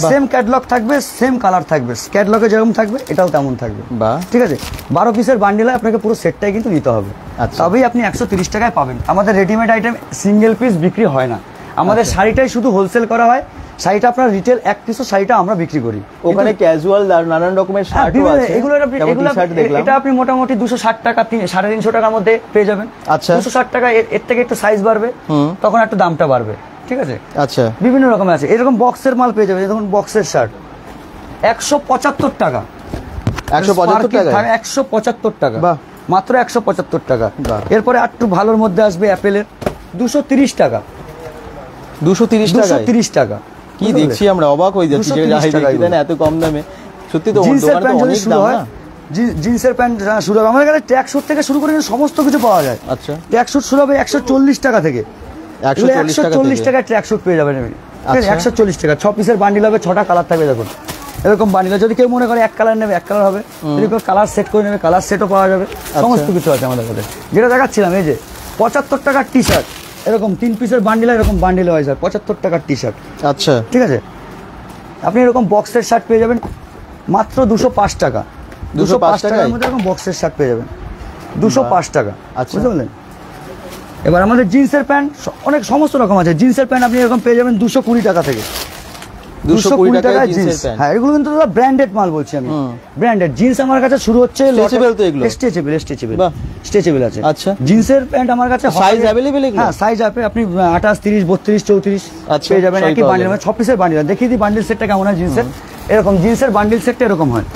সেম ক্যাটালগ থাকবে, সেম কালার থাকবে, ক্যাটালগে যেরকম থাকবে এটাও তেমন থাকবে। বাহ, ঠিক আছে। 12 পিসের বান্ডিলে আপনাকে পুরো সেটটাই কিন্তু নিতে হবে, তবেই আপনি 130 টাকায় পাবেন। আমাদের রেডিমেড আইটেম সিঙ্গেল পিস বিক্রি হয় না, আমাদের শাড়িটাই শুধু হোলসেল করা হয়। শাড়িটা আপনার রিটেল এক পিসও শাড়িটা আমরা বিক্রি করি। ওখানে ক্যাজুয়াল নানান রকমের শার্টও আছে। এটা আপনি মোটামুটি 260 টাকা 350 টাকার মধ্যে পেয়ে যাবেন। আচ্ছা, 260 টাকা। এর থেকে একটু সাইজ বাড়বে, তখন একটু দামটা বাড়বে। ঠিক আছে। আচ্ছা, বিভিন্ন রকমের আছে। এরকম বক্সের মাল পেয়ে যাবেন। দেখুন বক্সের শার্ট 175 টাকা, 175 টাকা, 175 টাকা, বাহ, মাত্র 175 টাকা। এরপরে একটু ভালোর মধ্যে আসবে অ্যাপেলের 230 টাকা, 230 টাকা। কি দেখছি আমরা অবাক হয়ে যাচ্ছি যে এত কম দামে। সত্যি তো জিন্সের প্যান্ট যদি শুরু হয়, জিন্সের প্যান্ট শুরু হবে আমাদের কাছে ট্র্যাক স্যুট থেকে শুরু করে সমস্ত কিছু পাওয়া যায়। আচ্ছা, ট্র্যাক স্যুট শুরু হবে 140 টাকা থেকে। 140 টাকা ট্র্যাক স্যুট পেয়ে যাবেন। 140 টাকা 6 পিসের বান্ডিল হবে, 6টা কালার থাকবে। দেখুন এরকম বান্ডিল, যদি কেউ মনে করে এক কালার নেবে এক কালার হবে, যদি কেউ কালার সেট করে নেবে কালার সেটও পাওয়া যাবে। সমস্ত কিছু আছে আমাদের কাছে। যেটা দেখাচ্ছিলাম এই যে 75 টাকার টি শার্ট, এরকম 3 পিসের বান্ডিল, এরকম বান্ডিল হয় স্যার 75 টাকার টি শার্ট। আচ্ছা, ঠিক আছে। আপনি এরকম বক্সের শার্ট পেয়ে যাবেন মাত্র 205 টাকা। 205 টাকার মধ্যে এরকম বক্সের শার্ট পেয়ে যাবেন 205 টাকা। বুঝতে পারলেন? এবার আমাদের জিন্সের প্যান্ট অনেক সমস্ত রকম আছে। জিন্সের প্যান্ট আপনি এরকম পেয়ে যাবেন 220 টাকা থেকে। 220 টাকায় জিন্স। হ্যাঁ, এগুলো কিন্তু ব্র্যান্ডেড মাল বলছি আমি। ব্র্যান্ডেড জিন্স আমার কাছে শুরু হচ্ছে স্ট্রেচেবল আছে। আচ্ছা, জিন্সের প্যান্ট আমার কাছে সাইজ अवेलेबल এগুলো? হ্যাঁ, সাইজ আপনি 28 30 32 34 পেয়ে যাবেন। একই বান্ডিল, 6 পিসের বান্ডিল। দেখিয়ে দিই বান্ডিল সেটটা কেমন হয় জিন্সের। এরকম জিন্সের বান্ডিল সেটটা এরকম হয়।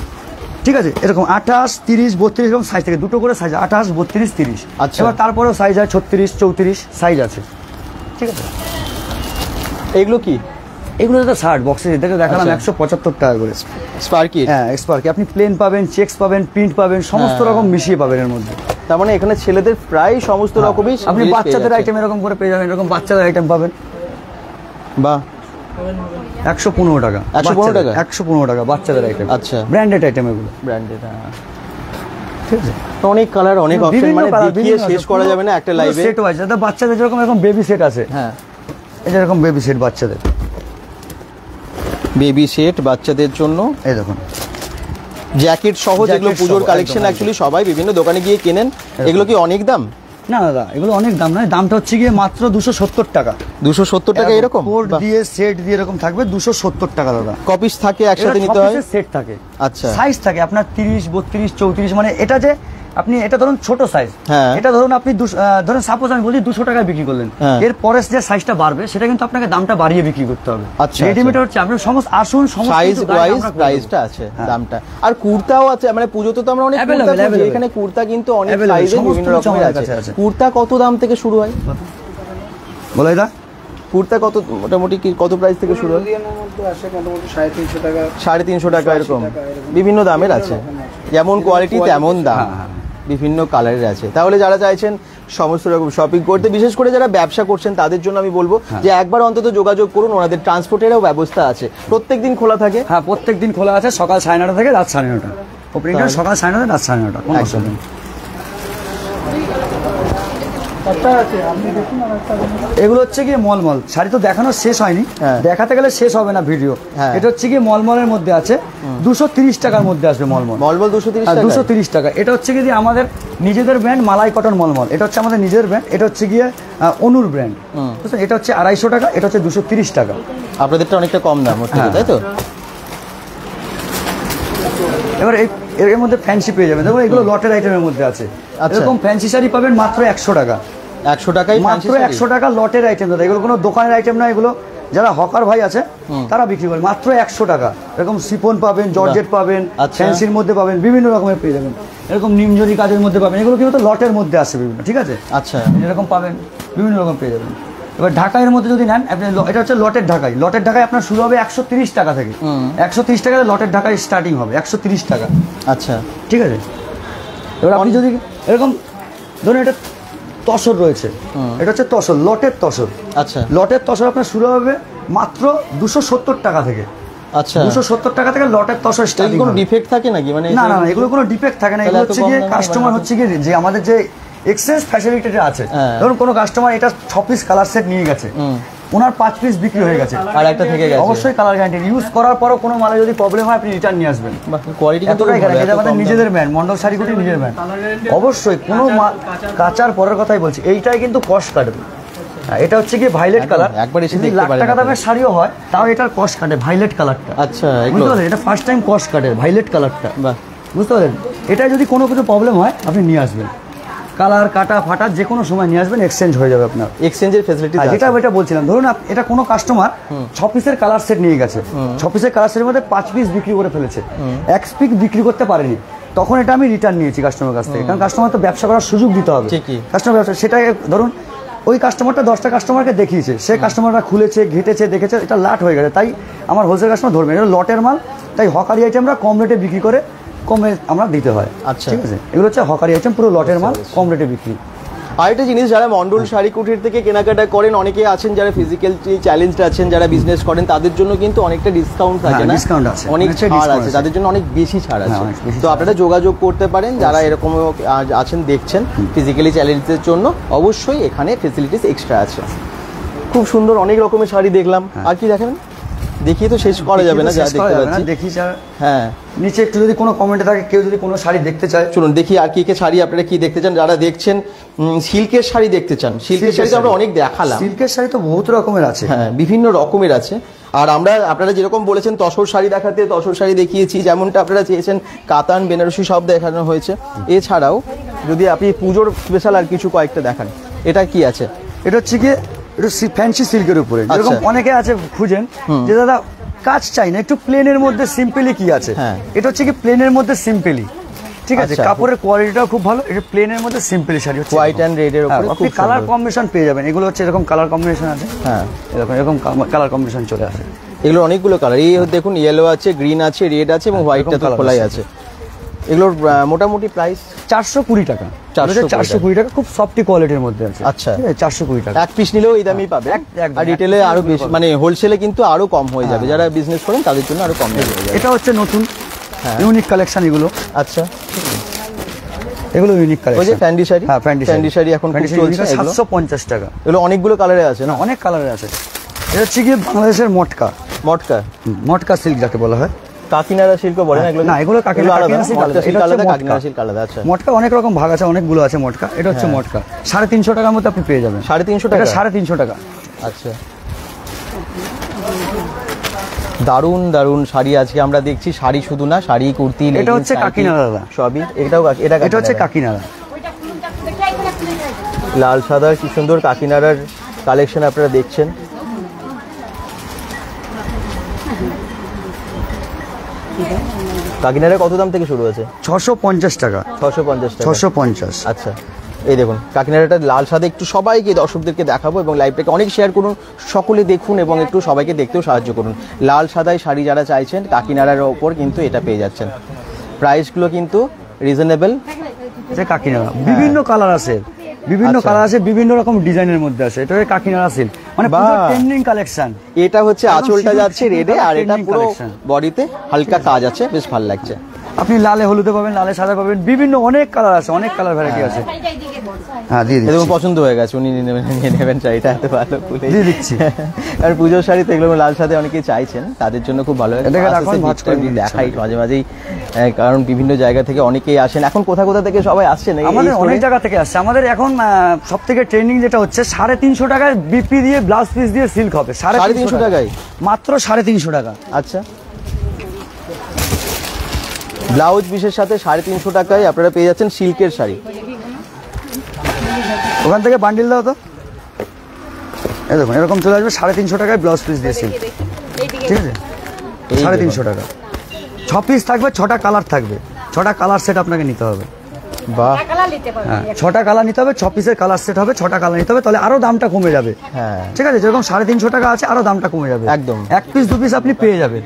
ঠিক আছে। এরকম 28 30 32 এরকম সাইজ থেকে, দুটো করে সাইজ 28 32 30। আচ্ছা, এবার তারপরেও সাইজ হয় 36 34 সাইজ আছে। ঠিক আছে। এগুলো কি? এগুলো তো শার্ট বক্সে দেখালাম 175 টাকা করে। স্পার্কি, হ্যাঁ স্পার্কি। আপনি প্লেন পাবেন, চেকস পাবেন, প্রিন্ট পাবেন, সমস্ত রকম মিশিয়ে পাবেন এর মধ্যে। তার মানে এখানে ছেলেদের প্রায় সমস্ত রকমই। আপনি বাচ্চাদের আইটেম এরকম করে পেয়ে যাবেন, এরকম বাচ্চাদের আইটেম পাবেন। বাহ, 115 টাকা, 115 টাকা, 115 টাকা বাচ্চাদের আইটেম। আচ্ছা, ব্র্যান্ডেড আইটেম এগুলো, ব্র্যান্ডেড। হ্যাঁ, ঠিক আছে। অনেক কালার, অনেক অপশন, মানে দেখিয়ে শেষ করা যাবে না একটা লাইভে। সেট আছে দাদা, বাচ্চাদের যেরকম এরকম বেবি সেট আছে। হ্যাঁ, এই যে এরকম বেবি সেট বাচ্চাদের, বেবি সেট বাচ্চাদের জন্য। এই দেখুন জ্যাকেট সহ, যেগুলো পুজোর কালেকশন অ্যাকচুয়ালি সবাই বিভিন্ন দোকানে গিয়ে কেনেন। এগুলো কি অনেক দাম? না দাদা, এগুলো অনেক দাম নয়। দামটা হচ্ছে গিয়ে মাত্র 270 টাকা। 270 টাকা এরকম কোড দিয়ে সেট দিয়ে এরকম থাকবে 270 টাকা দাদা। কপিস থাকে একসাথে নিতে হয়? সেট থাকে। আচ্ছা, সাইজ থাকে আপনার 30 32 34। মানে এটা যে আপনি এটা ধরুন ছোট সাইজ, এটা ধরুন আপনি ধরুন সাপোজ আমি বলি 200 টাকায় বিক্রি করলেন, এর পরে যে সাইজটা বাড়বে সেটা কিন্তু আপনাকে দামটা বাড়িয়ে বিক্রি করতে হবে। রেডিমেড হচ্ছে আপনি সমস্ত আসুন সাইজ ওয়াইজ প্রাইসটা আছে, দামটা। আর কুর্তাও আছে, মানে পুজোতে তো আমরা অনেক কুর্তা দেখি, এখানে কুর্তা কিন্তু অনেক সাইজে বিভিন্ন রকমের আছে। কুর্তা কত দাম থেকে শুরু হয় বলে দা? কুর্তা কত মোটামুটি কি কত প্রাইস থেকে শুরু হয়? 350 টাকা, 350 টাকা এরকম বিভিন্ন দামের আছে। যেমন কোয়ালিটি তেমন দাম, বিভিন্ন কালারের আছে। তাহলে যারা চাইছেন সমস্ত রকম শপিং করতে, বিশেষ করে যারা ব্যবসা করছেন তাদের জন্য আমি বলবো যে একবার অন্তত যোগাযোগ করুন। ওনাদের ট্রান্সপোর্টেরও ব্যবস্থা আছে। প্রত্যেকদিন খোলা থাকে? হ্যাঁ, প্রত্যেকদিন খোলা আছে। সকাল 9:30 থেকে রাত 9:30। ওপেনিং টাইম সকাল 9:30 রাত 9:30। কোনো অসুবিধা নেই। এগুলো হচ্ছে গিয়ে মলমল শাড়ি। তো দেখানো শেষ হয়নি, দেখাতে গেলে শেষ হবে না ভিডিও। এটা হচ্ছে গিয়ে মলমলের মধ্যে আছে, 230 টাকার মধ্যে আসবে মলমল। 230 টাকা। এটা হচ্ছে গিয়ে আমাদের নিজেদের ব্র্যান্ড মালাই কটন মলমল। এটা হচ্ছে আমাদের নিজের ব্র্যান্ড। এটা হচ্ছে গিয়ে অনুর ব্র্যান্ড। এটা হচ্ছে 250 টাকা, এটা হচ্ছে 230 টাকা। আপনাদেরটা অনেকটা কম দাম হচ্ছে, তাই তো? এবার এর মধ্যে ফ্যান্সি পেয়ে যাবেন। দেখুন এগুলো লটের আইটেমের মধ্যে আছে। এরকম ফ্যান্সি শাড়ি পাবেন মাত্র 100 টাকা। 100 টাকায় মাত্র 100 টাকা লটের আইটেম দাদা। এগুলো কোনো দোকানের আইটেম না, এগুলো যারা হকার ভাই আছে তারা বিক্রি করে মাত্র 100 টাকা। এরকম সিফন পাবেন, জর্জেট পাবেন, ফ্যান্সির মধ্যে পাবেন, বিভিন্ন রকমের পেয়ে যাবেন। এরকম নিমজরি কাজের মধ্যে পাবেন। এগুলো কিন্তু লটের মধ্যে আসে বিভিন্ন। ঠিক আছে। আচ্ছা, এরকম পাবেন, বিভিন্ন রকম পেয়ে যাবেন। এবার ঢাকাইয়ের মধ্যে যদি নেন আপনি, এটা হচ্ছে লটের ঢাকাই। লটের ঢাকাই আপনার শুরু হবে 130 টাকা থেকে। 130 টাকা লটের ঢাকাই স্টার্টিং হবে, 130 টাকা। আচ্ছা, ঠিক আছে। এবার আপনি যদি এরকম ধরুন, এটা তসর রয়েছে, এটা হচ্ছে তসর, লটের তসর। আচ্ছা, লটের তসর আপনার শুরু হবে মাত্র 270 টাকা থেকে। আচ্ছা, 270 টাকা থেকে লটের তসর স্টার্টিং। কোনো ডিফেক্ট থাকে নাকি? মানে না না, এগুলো কোনো ডিফেক্ট থাকে না। এগুলো হচ্ছে কি কাস্টমার হচ্ছে কি যে আমাদের যে এক্সচেঞ্জ ফ্যাসিলিটিটা আছে, ধরুন কোনো কাস্টমার এটা 6 পিস কালার সেট নিয়ে গেছে, ওনার 5 পিস বিক্রি হয়ে গেছে আর একটা থেকে গেছে, অবশ্যই কালার গ্যারান্টি। ইউজ করার পরও কোনো মালে যদি প্রবলেম হয় আপনি রিটার্ন নিয়ে আসবেন। কোয়ালিটি কিন্তু এটা আমাদের নিজেদের ব্র্যান্ড, মন্ডল শাড়ি কুটির নিজের ব্র্যান্ড। অবশ্যই কোনো কাচার পরের কথাই বলছি, এইটাই কিন্তু কস্ট কাটবে। এটা হচ্ছে কি ভাইলেট কালার, একবার এসে যদি দেখতে লাখ পারেন টাকা দামের শাড়িও হয় তাও এটার কস্ট কাটে ভাইলেট কালারটা। আচ্ছা, বুঝতে পারলেন? এটা ফার্স্ট টাইম কস্ট কাটে ভাইলেট কালারটা। বাহ, বুঝতে পারলেন? এটা যদি কোনো কিছু প্রবলেম হয় আপনি নিয়ে আসবেন, কালার কাটা ফাটা যে কোনো সময় নিয়ে আসবেন, এক্সচেঞ্জ হয়ে যাবে আপনার। এক্সচেঞ্জের ফ্যাসিলিটি আছে। যেটা এটা বলছিলাম, ধরুন এটা কোনো কাস্টমার 6 পিসের কালার সেট নিয়ে গেছে, 6 পিসের কালার সেটের মধ্যে 5 পিস বিক্রি করে ফেলেছে, 1 পিস বিক্রি করতে পারেনি, তখন এটা আমি রিটার্ন নিয়েছি কাস্টমার কাছ থেকে। কারণ কাস্টমার তো ব্যবসা করার সুযোগ দিতে হবে, কাস্টমার ব্যবসা। সেটা ধরুন ওই কাস্টমারটা 10টা কাস্টমারকে দেখিয়েছে, সে কাস্টমাররা খুলেছে, ঘেটেছে, দেখেছে, এটা লাট হয়ে গেছে, তাই আমার হোলসেল কাস্টমার ধরবে এটা লটের মাল, তাই হকারি আইটেমরা কম রেটে বিক্রি করে কমে আমরা দিতে হয়। আচ্ছা, ঠিক আছে, এগুলো হচ্ছে হকারি আইটেম, পুরো লটের মাল, কম রেটে বিক্রি। আরেকটা জিনিস, যারা মন্ডল শাড়ি কুটির থেকে কেনাকাটা করেন, অনেকে আছেন যারা ফিজিক্যালি চ্যালেঞ্জড আছেন, যারা বিজনেস করেন, তাদের জন্য কিন্তু অনেকটা ডিসকাউন্ট থাকে না? ডিসকাউন্ট আছে, অনেক ছাড় আছে, তাদের জন্য অনেক বেশি ছাড় আছে। তো আপনারা যোগাযোগ করতে পারেন যারা এরকম আছেন, দেখছেন ফিজিক্যালি চ্যালেঞ্জের জন্য, অবশ্যই এখানে ফেসিলিটিস এক্সট্রা আছে। খুব সুন্দর অনেক রকমের শাড়ি দেখলাম, আর কি দেখাবেন? দেখিয়ে তো শেষ করা যাবে না, যা দেখতে পাচ্ছি। দেখি স্যার, হ্যাঁ, নিচে একটু যদি কোনো কমেন্টে থাকে, কেউ যদি কোনো শাড়ি দেখতে চায়, চলুন দেখি আর কি কি শাড়ি আপনারা কি দেখতে চান। যারা দেখছেন সিল্কের শাড়ি দেখতে চান, সিল্কের শাড়ি তো আমরা অনেক দেখালাম। সিল্কের শাড়ি তো বহুত রকমের আছে, হ্যাঁ, বিভিন্ন রকমের আছে। আর আপনারা যেরকম বলেছেন তসর শাড়ি দেখাতে, তসর শাড়ি দেখিয়েছি, যেমনটা আপনারা চেয়েছেন কাতান, বেনারসি সব দেখানো হয়েছে। এছাড়াও যদি আপনি পুজোর স্পেশাল আর কিছু কয়েকটা দেখান। এটা কি আছে? এটা হচ্ছে কি একটু ফ্যান্সি সিল্কের উপরে, যেরকম অনেকে আছে খুঁজেন যে দাদা কাজ চাই না, একটু প্লেনের মধ্যে সিম্পলি কি আছে। এটা হচ্ছে কি প্লেনের মধ্যে সিম্পলি, ঠিক আছে, কাপড়ের কোয়ালিটিটাও খুব ভালো। এটা প্লেনের মধ্যে সিম্পলি শাড়ি হচ্ছে, হোয়াইট এন্ড রেড এর উপরে আপনি কালার কম্বিনেশন পেয়ে যাবেন। এগুলো হচ্ছে এরকম কালার কম্বিনেশন আছে, হ্যাঁ, এরকম কালার কম্বিনেশন চলে আসে। এগুলো অনেকগুলো কালার, এই দেখুন ইয়েলো আছে, গ্রিন আছে, রেড আছে এবং হোয়াইটটা তো খোলাই আছে। এগুলোর মোটামুটি প্রাইস 420 টাকা। 420 টাকা, খুব সফটি কোয়ালিটির মধ্যে আছে। আচ্ছা, 420 টাকা। এক পিস নিলেও এই দামই পাবে, আর রিটেলে আরো বেশি, মানে হোলসেলে কিন্তু আরো কম হয়ে যাবে। যারা বিজনেস করেন তাদের জন্য আরো কম হয়ে যাবে। এটা হচ্ছে নতুন ইউনিক কালেকশন এগুলো। আচ্ছা, এগুলো ইউনিক কালেকশন। ওই যে ফ্যান্ডি শাড়ি, হ্যাঁ ফ্যান্ডি শাড়ি এখন খুব চলছে। 750 টাকা। এগুলো অনেকগুলো কালারে আছে না? অনেক কালারে আছে। এটা হচ্ছে কি বাংলাদেশের মটকা, মটকা সিল্ক যাকে বলা হয়। কাকিনাড়া সিল্ক বলে না এগুলো? না, এগুলো কাকিনাড়া সিল্ক আলাদা, এটা হচ্ছে কাকিনাড়া সিল্ক আলাদা। আচ্ছা, মটকা অনেক রকম ভাগ আছে, অনেকগুলো আছে মটকা। এটা হচ্ছে মটকা 350 টাকার মধ্যে আপনি পেয়ে যাবেন। 350 টাকা? 350 টাকা। আচ্ছা, দারুন দারুন শাড়ি আজকে আমরা দেখছি। শাড়ি শুধু না, শাড়ি, কুর্তি, এটা হচ্ছে কাকিনাড়া সবই। এটা হচ্ছে কাকিনাড়া। লাল সাদার কি সুন্দর কাকিনাড়ার কালেকশন আপনারা দেখছেন। কাকিনাড়া কত দাম থেকে শুরু আছে? 650 টাকা। 650 টাকা। 650। আচ্ছা, এই দেখুন কাকিনাড়াটা লাল সাদা, একটু সবাইকে দর্শকদেরকে দেখাবো এবং লাইভটাকে অনেক শেয়ার করুন, সকলে দেখুন এবং একটু সবাইকে দেখতেও সাহায্য করুন। লাল সাদায় শাড়ি যারা চাইছেন কাকিনাড়ার ওপর কিন্তু এটা পেয়ে যাচ্ছেন। প্রাইসগুলো কিন্তু রিজনেবল। এটা কাকিনাড়া, বিভিন্ন কালার আছে, বিভিন্ন কালার আছে, বিভিন্ন রকম ডিজাইনের মধ্যে আছে। এটা কাকিনাড়া সিল্ক, মানে পুরো ট্রেন্ডিং কালেকশন। এটা হচ্ছে আঁচলটা যাচ্ছে রেডে, আর এটা পুরো বডিতে হালকা কাজ আছে, বেশ ভালো লাগছে। আপনি লালে হলুদে পাবেন, লালে সাদা পাবেন, বিভিন্ন অনেক কালার আছে, অনেক কালার ভ্যারাইটি আছে। হ্যাঁ, দিয়ে দিচ্ছি। পছন্দ হয়ে গেছে, উনি নিয়ে নেবেন শাড়িটা, এত ভালো খুলে দিয়ে দিচ্ছি। আর পুজোর শাড়িতে এগুলো লাল সাদা অনেকেই চাইছেন, তাদের জন্য খুব ভালো লাগে। দেখাই মাঝে মাঝেই, কারণ বিভিন্ন জায়গা থেকে অনেকেই আসেন। এখন কোথা কোথা থেকে সবাই আসছেন? আমাদের অনেক জায়গা থেকে আসছে। আমাদের এখন সব থেকে ট্রেন্ডিং যেটা হচ্ছে 350 টাকায় বিপি দিয়ে ব্লাউজ পিস দিয়ে সিল্ক হবে। 350 টাকায়, মাত্র 350 টাকা। আচ্ছা, ব্লাউজ পিসের সাথে 350 টাকায় আপনারা পেয়ে যাচ্ছেন সিল্কের শাড়ি। ওখান থেকে বান্ডিল দাও তো। এই দেখুন এরকম চলে আসবে 350 টাকায় ব্লাউজ পিস দিয়ে সিল্ক, ঠিক আছে? 350 টাকা। 6 পিস থাকবে, 6টা কালার থাকবে, 6টা কালার সেট আপনাকে নিতে হবে। বাহ, হ্যাঁ 6টা কালার নিতে হবে, 6 পিসের কালার সেট হবে, 6টা কালার নিতে হবে, তাহলে আরো দামটা কমে যাবে। হ্যাঁ ঠিক আছে, যেরকম 350 টাকা আছে আরো দামটা কমে যাবে একদম। 1 পিস 2 পিস আপনি পেয়ে যাবেন।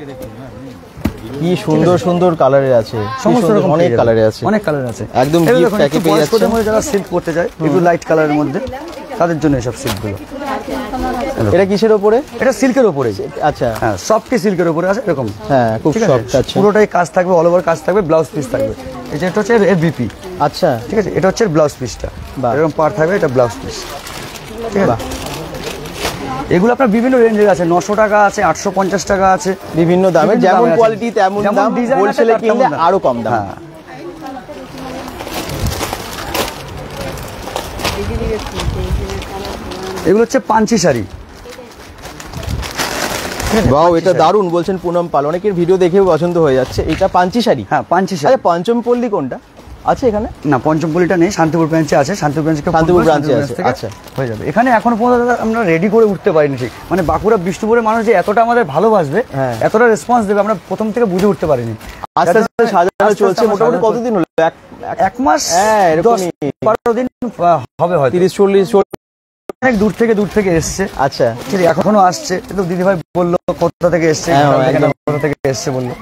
কি সুন্দর সুন্দর কালারের আছে, সমস্ত রকম অনেক কালারে আছে, অনেক কালার আছে একদম এই গিফট দেখুন, প্যাকে একটু পেয়ে বয়স্কদের যাচ্ছে। মধ্যে যারা সিল্ক করতে চায় একটু লাইট কালারের মধ্যে, তাদের জন্য এসব সিল্কগুলো। এটা কিসের উপরে? এটা সিল্কের উপরে, আচ্ছা হ্যাঁ সফট সিল্কের উপরে আছে এরকম। হ্যাঁ খুব ঠিক আছে, সফট আছে, পুরোটাই কাজ থাকবে, অল ওভার কাজ থাকবে, ব্লাউজ পিস থাকবে। এই যে এটা হচ্ছে এর বিপি, আচ্ছা ঠিক আছে, এটা হচ্ছে ব্লাউজ পিসটা, বাহ। এরকম পার থাকবে, এটা ব্লাউজ পিস। ঠিক আছে, বাহ। এগুলো আপনার বিভিন্ন রেঞ্জের আছে, 900 টাকা আছে, 850 টাকা আছে, বিভিন্ন দামে, বিভিন্ন যেমন দামে আছে। কোয়ালিটি তেমন যেমন দাম, ডিজাইন আছে, হোলসেলে তার তেমন কিনলে দাম। আরো কম দাম। হ্যাঁ। এগুলো হচ্ছে পাঞ্চি শাড়ি। বাও, এটা দারুণ বলছেন পুনম পাল, অনেকের ভিডিও দেখেও পছন্দ হয়ে যাচ্ছে। এটা পাঞ্চি শাড়ি, হ্যাঁ পাঞ্চি শাড়ি। আচ্ছা পঞ্চমপল্লী কোনটা আছে এখানে? না পঞ্চমপল্লিটা নেই, শান্তিপুর ব্রাঞ্চে আছে, শান্তিপুর ব্রাঞ্চে আছে, আচ্ছা হয়ে যাবে। এখানে এখনো পর্যন্ত আমরা রেডি করে উঠতে পারিনি ঠিক, মানে বাঁকুড়া বিষ্ণুপুরের মানুষ যে এতটা আমাদের ভালোবাসবে, হ্যাঁ। এতটা রেসপন্স দেবে আমরা প্রথম থেকে বুঝে উঠতে পারিনি। আস্তে আস্তে সাজানো চলছে, মোটামুটি কতদিন হলো? 1 মাস, হ্যাঁ, এরকমই। 10-12 দিন হবে হয়তো। 30-40 অনেক দূর থেকে এসছে, আচ্ছা ঠিক আছে, এখনো আসছে। কিন্তু দিদিভাই বললো কোথা থেকে এসছে, হ্যাঁ, কোথা থেকে এসছে বললো।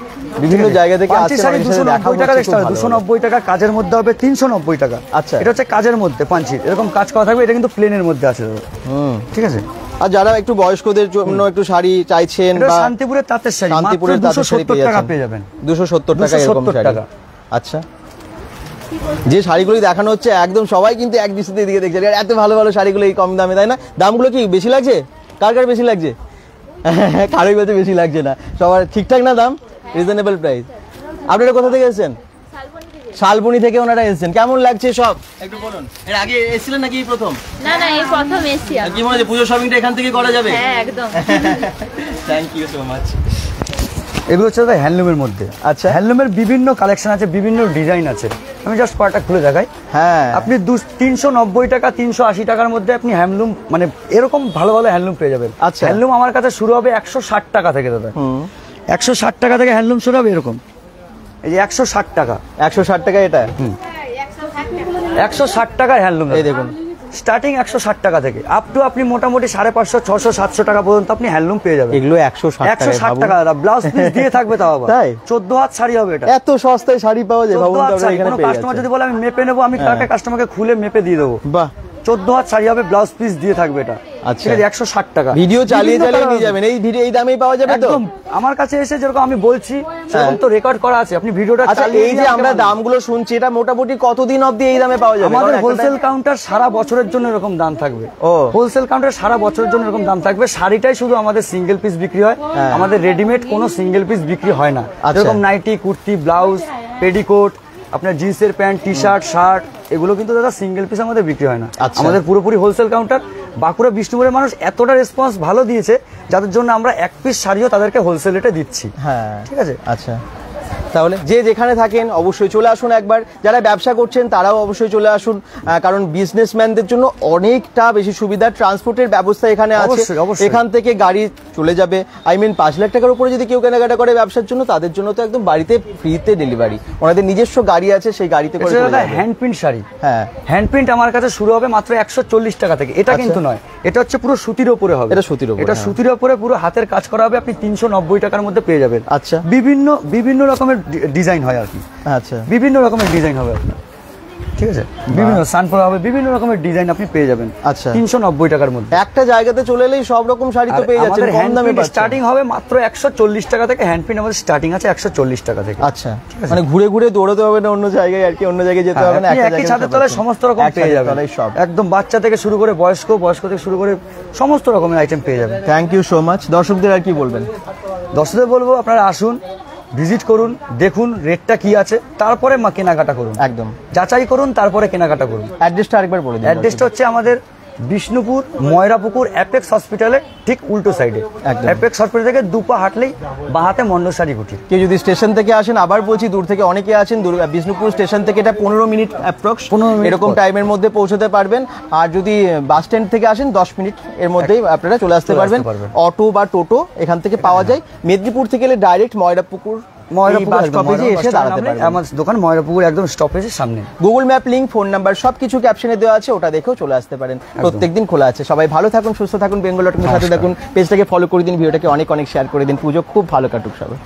বিভিন্ন জায়গা থেকে পাঞ্চি আসছে, শাড়ি মানুষের সাথে দেখা 290 টাকা হচ্ছে, এক্সট্রা, খুব ভালো 290 টাকা কাজের মধ্যে হবে, 390 টাকা। আচ্ছা। এটা হচ্ছে কাজের মধ্যে পাঞ্চির, এরকম কাজ করা থাকবে, এটা কিন্তু প্লেনের মধ্যে আছে দাদা। ঠিক আছে। আর যারা একটু বয়স্কদের জন্য একটু শাড়ি চাইছেন, এটা বা শান্তিপুরের তাঁতের শাড়ি, শান্তিপুরের মাত্র তাঁতের শাড়ি 270 টাকা পেয়ে যাবেন। 270 টাকা এরকম 270 শাড়ি। টাকা। আচ্ছা, যে শাড়িগুলি দেখানো হচ্ছে একদম সবাই কিন্তু এক দৃষ্টিতে এদিকে দেখছে, আর এত ভালো ভালো শাড়িগুলো এই কম দামে, তাই না? দামগুলো কি বেশি লাগছে? কার কার বেশি লাগছে? কারোই কাছে বেশি লাগছে না, সবার ঠিকঠাক না দাম, রিজনেবল প্রাইস। আপনারা কোথা থেকে এসেছেন? শালবনি থেকে ওনারা এসেছেন। কেমন লাগছে সব একটু বলুন। এর আগে এসেছিলেন নাকি প্রথম? না না, এই প্রথম এসছি আমি। কি মনে হচ্ছে পুজো শপিংটা এখান থেকে করা যাবে? হ্যাঁ একদম। Thank you so much. এগুলো হচ্ছে দাদা হ্যান্ডলুমের মধ্যে। আচ্ছা। হ্যান্ডলুমের বিভিন্ন কালেকশন আছে, বিভিন্ন ডিজাইন আছে, আমি জাস্ট কয়েকটা খুলে দেখাই। হ্যাঁ, আপনি 390 টাকা 380 টাকার মধ্যে আপনি হ্যান্ডলুম, মানে এরকম ভালো ভালো হ্যান্ডলুম পেয়ে যাবেন। আচ্ছা। হ্যান্ডলুম আমার কাছে শুরু হবে 160 টাকা থেকে দাদা। 160 টাকা থেকে হ্যান্ডলুম শুরু হবে এরকম, এই যে 160 টাকা। 160 টাকা এটা? 160 টাকার হ্যান্ডলুম, এই দেখুন স্টার্টিং 160 টাকা থেকে আপ টু আপনি মোটামুটি 550, 600, 700 টাকা পর্যন্ত আপনি হ্যান্ডলুম পেয়ে যাবেন। এগুলো 160 টাকা দাদা, ব্লাউজ পিস দিয়ে থাকবে তাও আবার। তাই? 14 হাত শাড়ি হবে এটা। এত সস্তায় শাড়ি পাওয়া যায়, ভাবুন তো আপনারা এখানে পেয়ে কাস্টমার যাচ্ছেন। যদি বলে আমি মেপে নেবো, আমি তাকে কাস্টমারকে খুলে মেপে দিয়ে দেবো। বাহ, 14 হাত শাড়ি হবে, ব্লাউজ পিস দিয়ে থাকবে এটা। আচ্ছা। 160 টাকা। ভিডিও চালিয়ে বিভিন্ন চালিয়ে colour নিয়ে যাবেন, এই ভিডিও এই দামেই পাওয়া যাবে তো? একদম আমার কাছে এসে যেরকম আমি বলছি সেরকম তো রেকর্ড করা আছে, আপনি ভিডিওটা আচ্ছা, চালিয়ে এই যে নিয়ে আমরা আমাকে দামগুলো শুনছি, এটা মোটামুটি কতদিন অবধি এই দামে পাওয়া যাবে? আমাদের কারণ একটা হোলসেল কাউন্টার সারা বছরের জন্য এরকম দাম থাকবে। ও। হোলসেল কাউন্টার সারা বছরের জন্য এরকম দাম থাকবে। শাড়িটাই শুধু আমাদের সিঙ্গেল পিস বিক্রি হয়, আমাদের রেডিমেড কোনো সিঙ্গেল পিস বিক্রি হয় না। আচ্ছা। যেরকম নাইটি, কুর্তি, ব্লাউজ, পেডিকোট, আপনার জিন্সের প্যান্ট, টি শার্ট, শার্ট, এগুলো কিন্তু দাদা সিঙ্গেল পিস আমাদের বিক্রি হয় না। আচ্ছা। আমাদের পুরোপুরি হোলসেল কাউন্টার। বাঁকুড়া বিষ্ণুপুরের মানুষ এতটা রেসপন্স ভালো দিয়েছে, যাদের জন্য আমরা 1 পিস শাড়িও তাদেরকে হোলসেল রেটে দিচ্ছি। হ্যাঁ, ঠিক আছে। আচ্ছা, তাহলে যে যেখানে থাকেন অবশ্যই চলে আসুন একবার। যারা ব্যবসা করছেন তারাও অবশ্যই চলে আসুন, কারণ বিজনেসম্যানদের জন্য অনেকটা বেশি সুবিধা, ট্রান্সপোর্টের ব্যবস্থা এখানে আছে। অবশ্যই, অবশ্যই। এখান থেকে গাড়ি চলে যাবে, 5 লাখ টাকার উপরে যদি কেউ কেনাকাটা করে ব্যবসার জন্য, তাদের জন্য তো একদম বাড়িতে ফ্রিতে ডেলিভারি। ওনাদের নিজস্ব গাড়ি আছে, সেই গাড়িতে করে চলে যাবে। Hand print sari. হ্যাঁ, হ্যান্ড প্রিন্ট আমার কাছে শুরু হবে মাত্র 140 টাকা থেকে। এটা কিন্তু নয়, এটা হচ্ছে পুরো সুতির উপরে হবে। এটা সুতির উপরে, এটা হ্যাঁ। সুতির উপরে পুরো হাতের কাজ করা হবে, আপনি 390 টাকার মধ্যে পেয়ে যাবেন। আচ্ছা। বিভিন্ন রকমের ডিজাইন হয় আর কি, আচ্ছা, বিভিন্ন রকমের ডিজাইন হবে আপনার। ঠিক আছে, বিভিন্ন সানফ্লাওয়ার হবে, বিভিন্ন রকমের ডিজাইন আপনি পেয়ে যাবেন। আচ্ছা। 390 টাকার মধ্যে একটা জায়গাতে চলে এলেই সব রকম শাড়ি তো পেয়ে যাচ্ছেন, কম দামে পাচ্ছেন। স্টার্টিং হবে মাত্র 140 টাকা থেকে। হ্যান্ড প্রিন্ট আমাদের স্টার্টিং আছে 140 টাকা থেকে। আচ্ছা, মানে ঘুরে ঘুরে দৌড়াতে হবে না অন্য জায়গায়, আর কি অন্য জায়গায় যেতে হবে না, আপনি একই ছাদের তলায় সমস্ত রকম পেয়ে যাবেন। সব একদম বাচ্চা থেকে শুরু করে বয়স্ক থেকে শুরু করে সমস্ত রকমের আইটেম পেয়ে যাবেন। Thank you so much. দর্শকদের আর কি বলবেন? দর্শকদের বলবো আপনারা আসুন, ভিজিট করুন, দেখুন রেটটা কি আছে, তারপরে কেনাকাটা করুন। একদম যাচাই করুন, তারপরে কেনাকাটা করুন। অ্যাড্রেসটা আরেকবার বলে দিন। অ্যাড্রেসটা হচ্ছে আমাদের বিষ্ণুপুর ময়রাপুকুর অ্যাপেক্স হসপিটালের ঠিক উল্টো সাইডে। একদম। অ্যাপেক্স হসপিটাল থেকে 2 পা হাঁটলেই বাঁহাতে মন্ডসারি কুঠি। কেউ যদি স্টেশন থেকে আসেন, আবার বলছি দূর থেকে অনেকে আছেন, বিষ্ণুপুর স্টেশন থেকে এটা 15 মিনিট অ্যাপ্রক্স, 15 মিনিট এরকম টাইমের মধ্যে পৌঁছতে পারবেন। আর যদি বাস স্ট্যান্ড থেকে আসেন 10 মিনিট এর মধ্যেই আপনারা চলে আসতে পারবেন। অটো বা টোটো এখান থেকে পাওয়া যায়। মেদিনীপুর থেকে গেলে ডাইরেক্ট ময়রাপুকুর ময়রাপুকুর একদম, স্টপেজে এসে দাঁড়াতে পারবেন। আমার দোকান ময়রাপুকুর একদম স্টপেজের সামনে। Google map link, phone number সবকিছু ক্যাপশনে দেওয়া আছে, ওটা দেখেও চলে আসতে পারেন। প্রত্যেকদিন খোলা আছে। সবাই ভালো থাকুন, সুস্থ থাকুন, বেঙ্গল ডট কম সাথে থাকুন। পেজটাকে ফলো করে দিন, ভিডিওটাকে অনেক অনেক শেয়ার করে দিন। পুজো খুব ভালো কাটুক সবাই।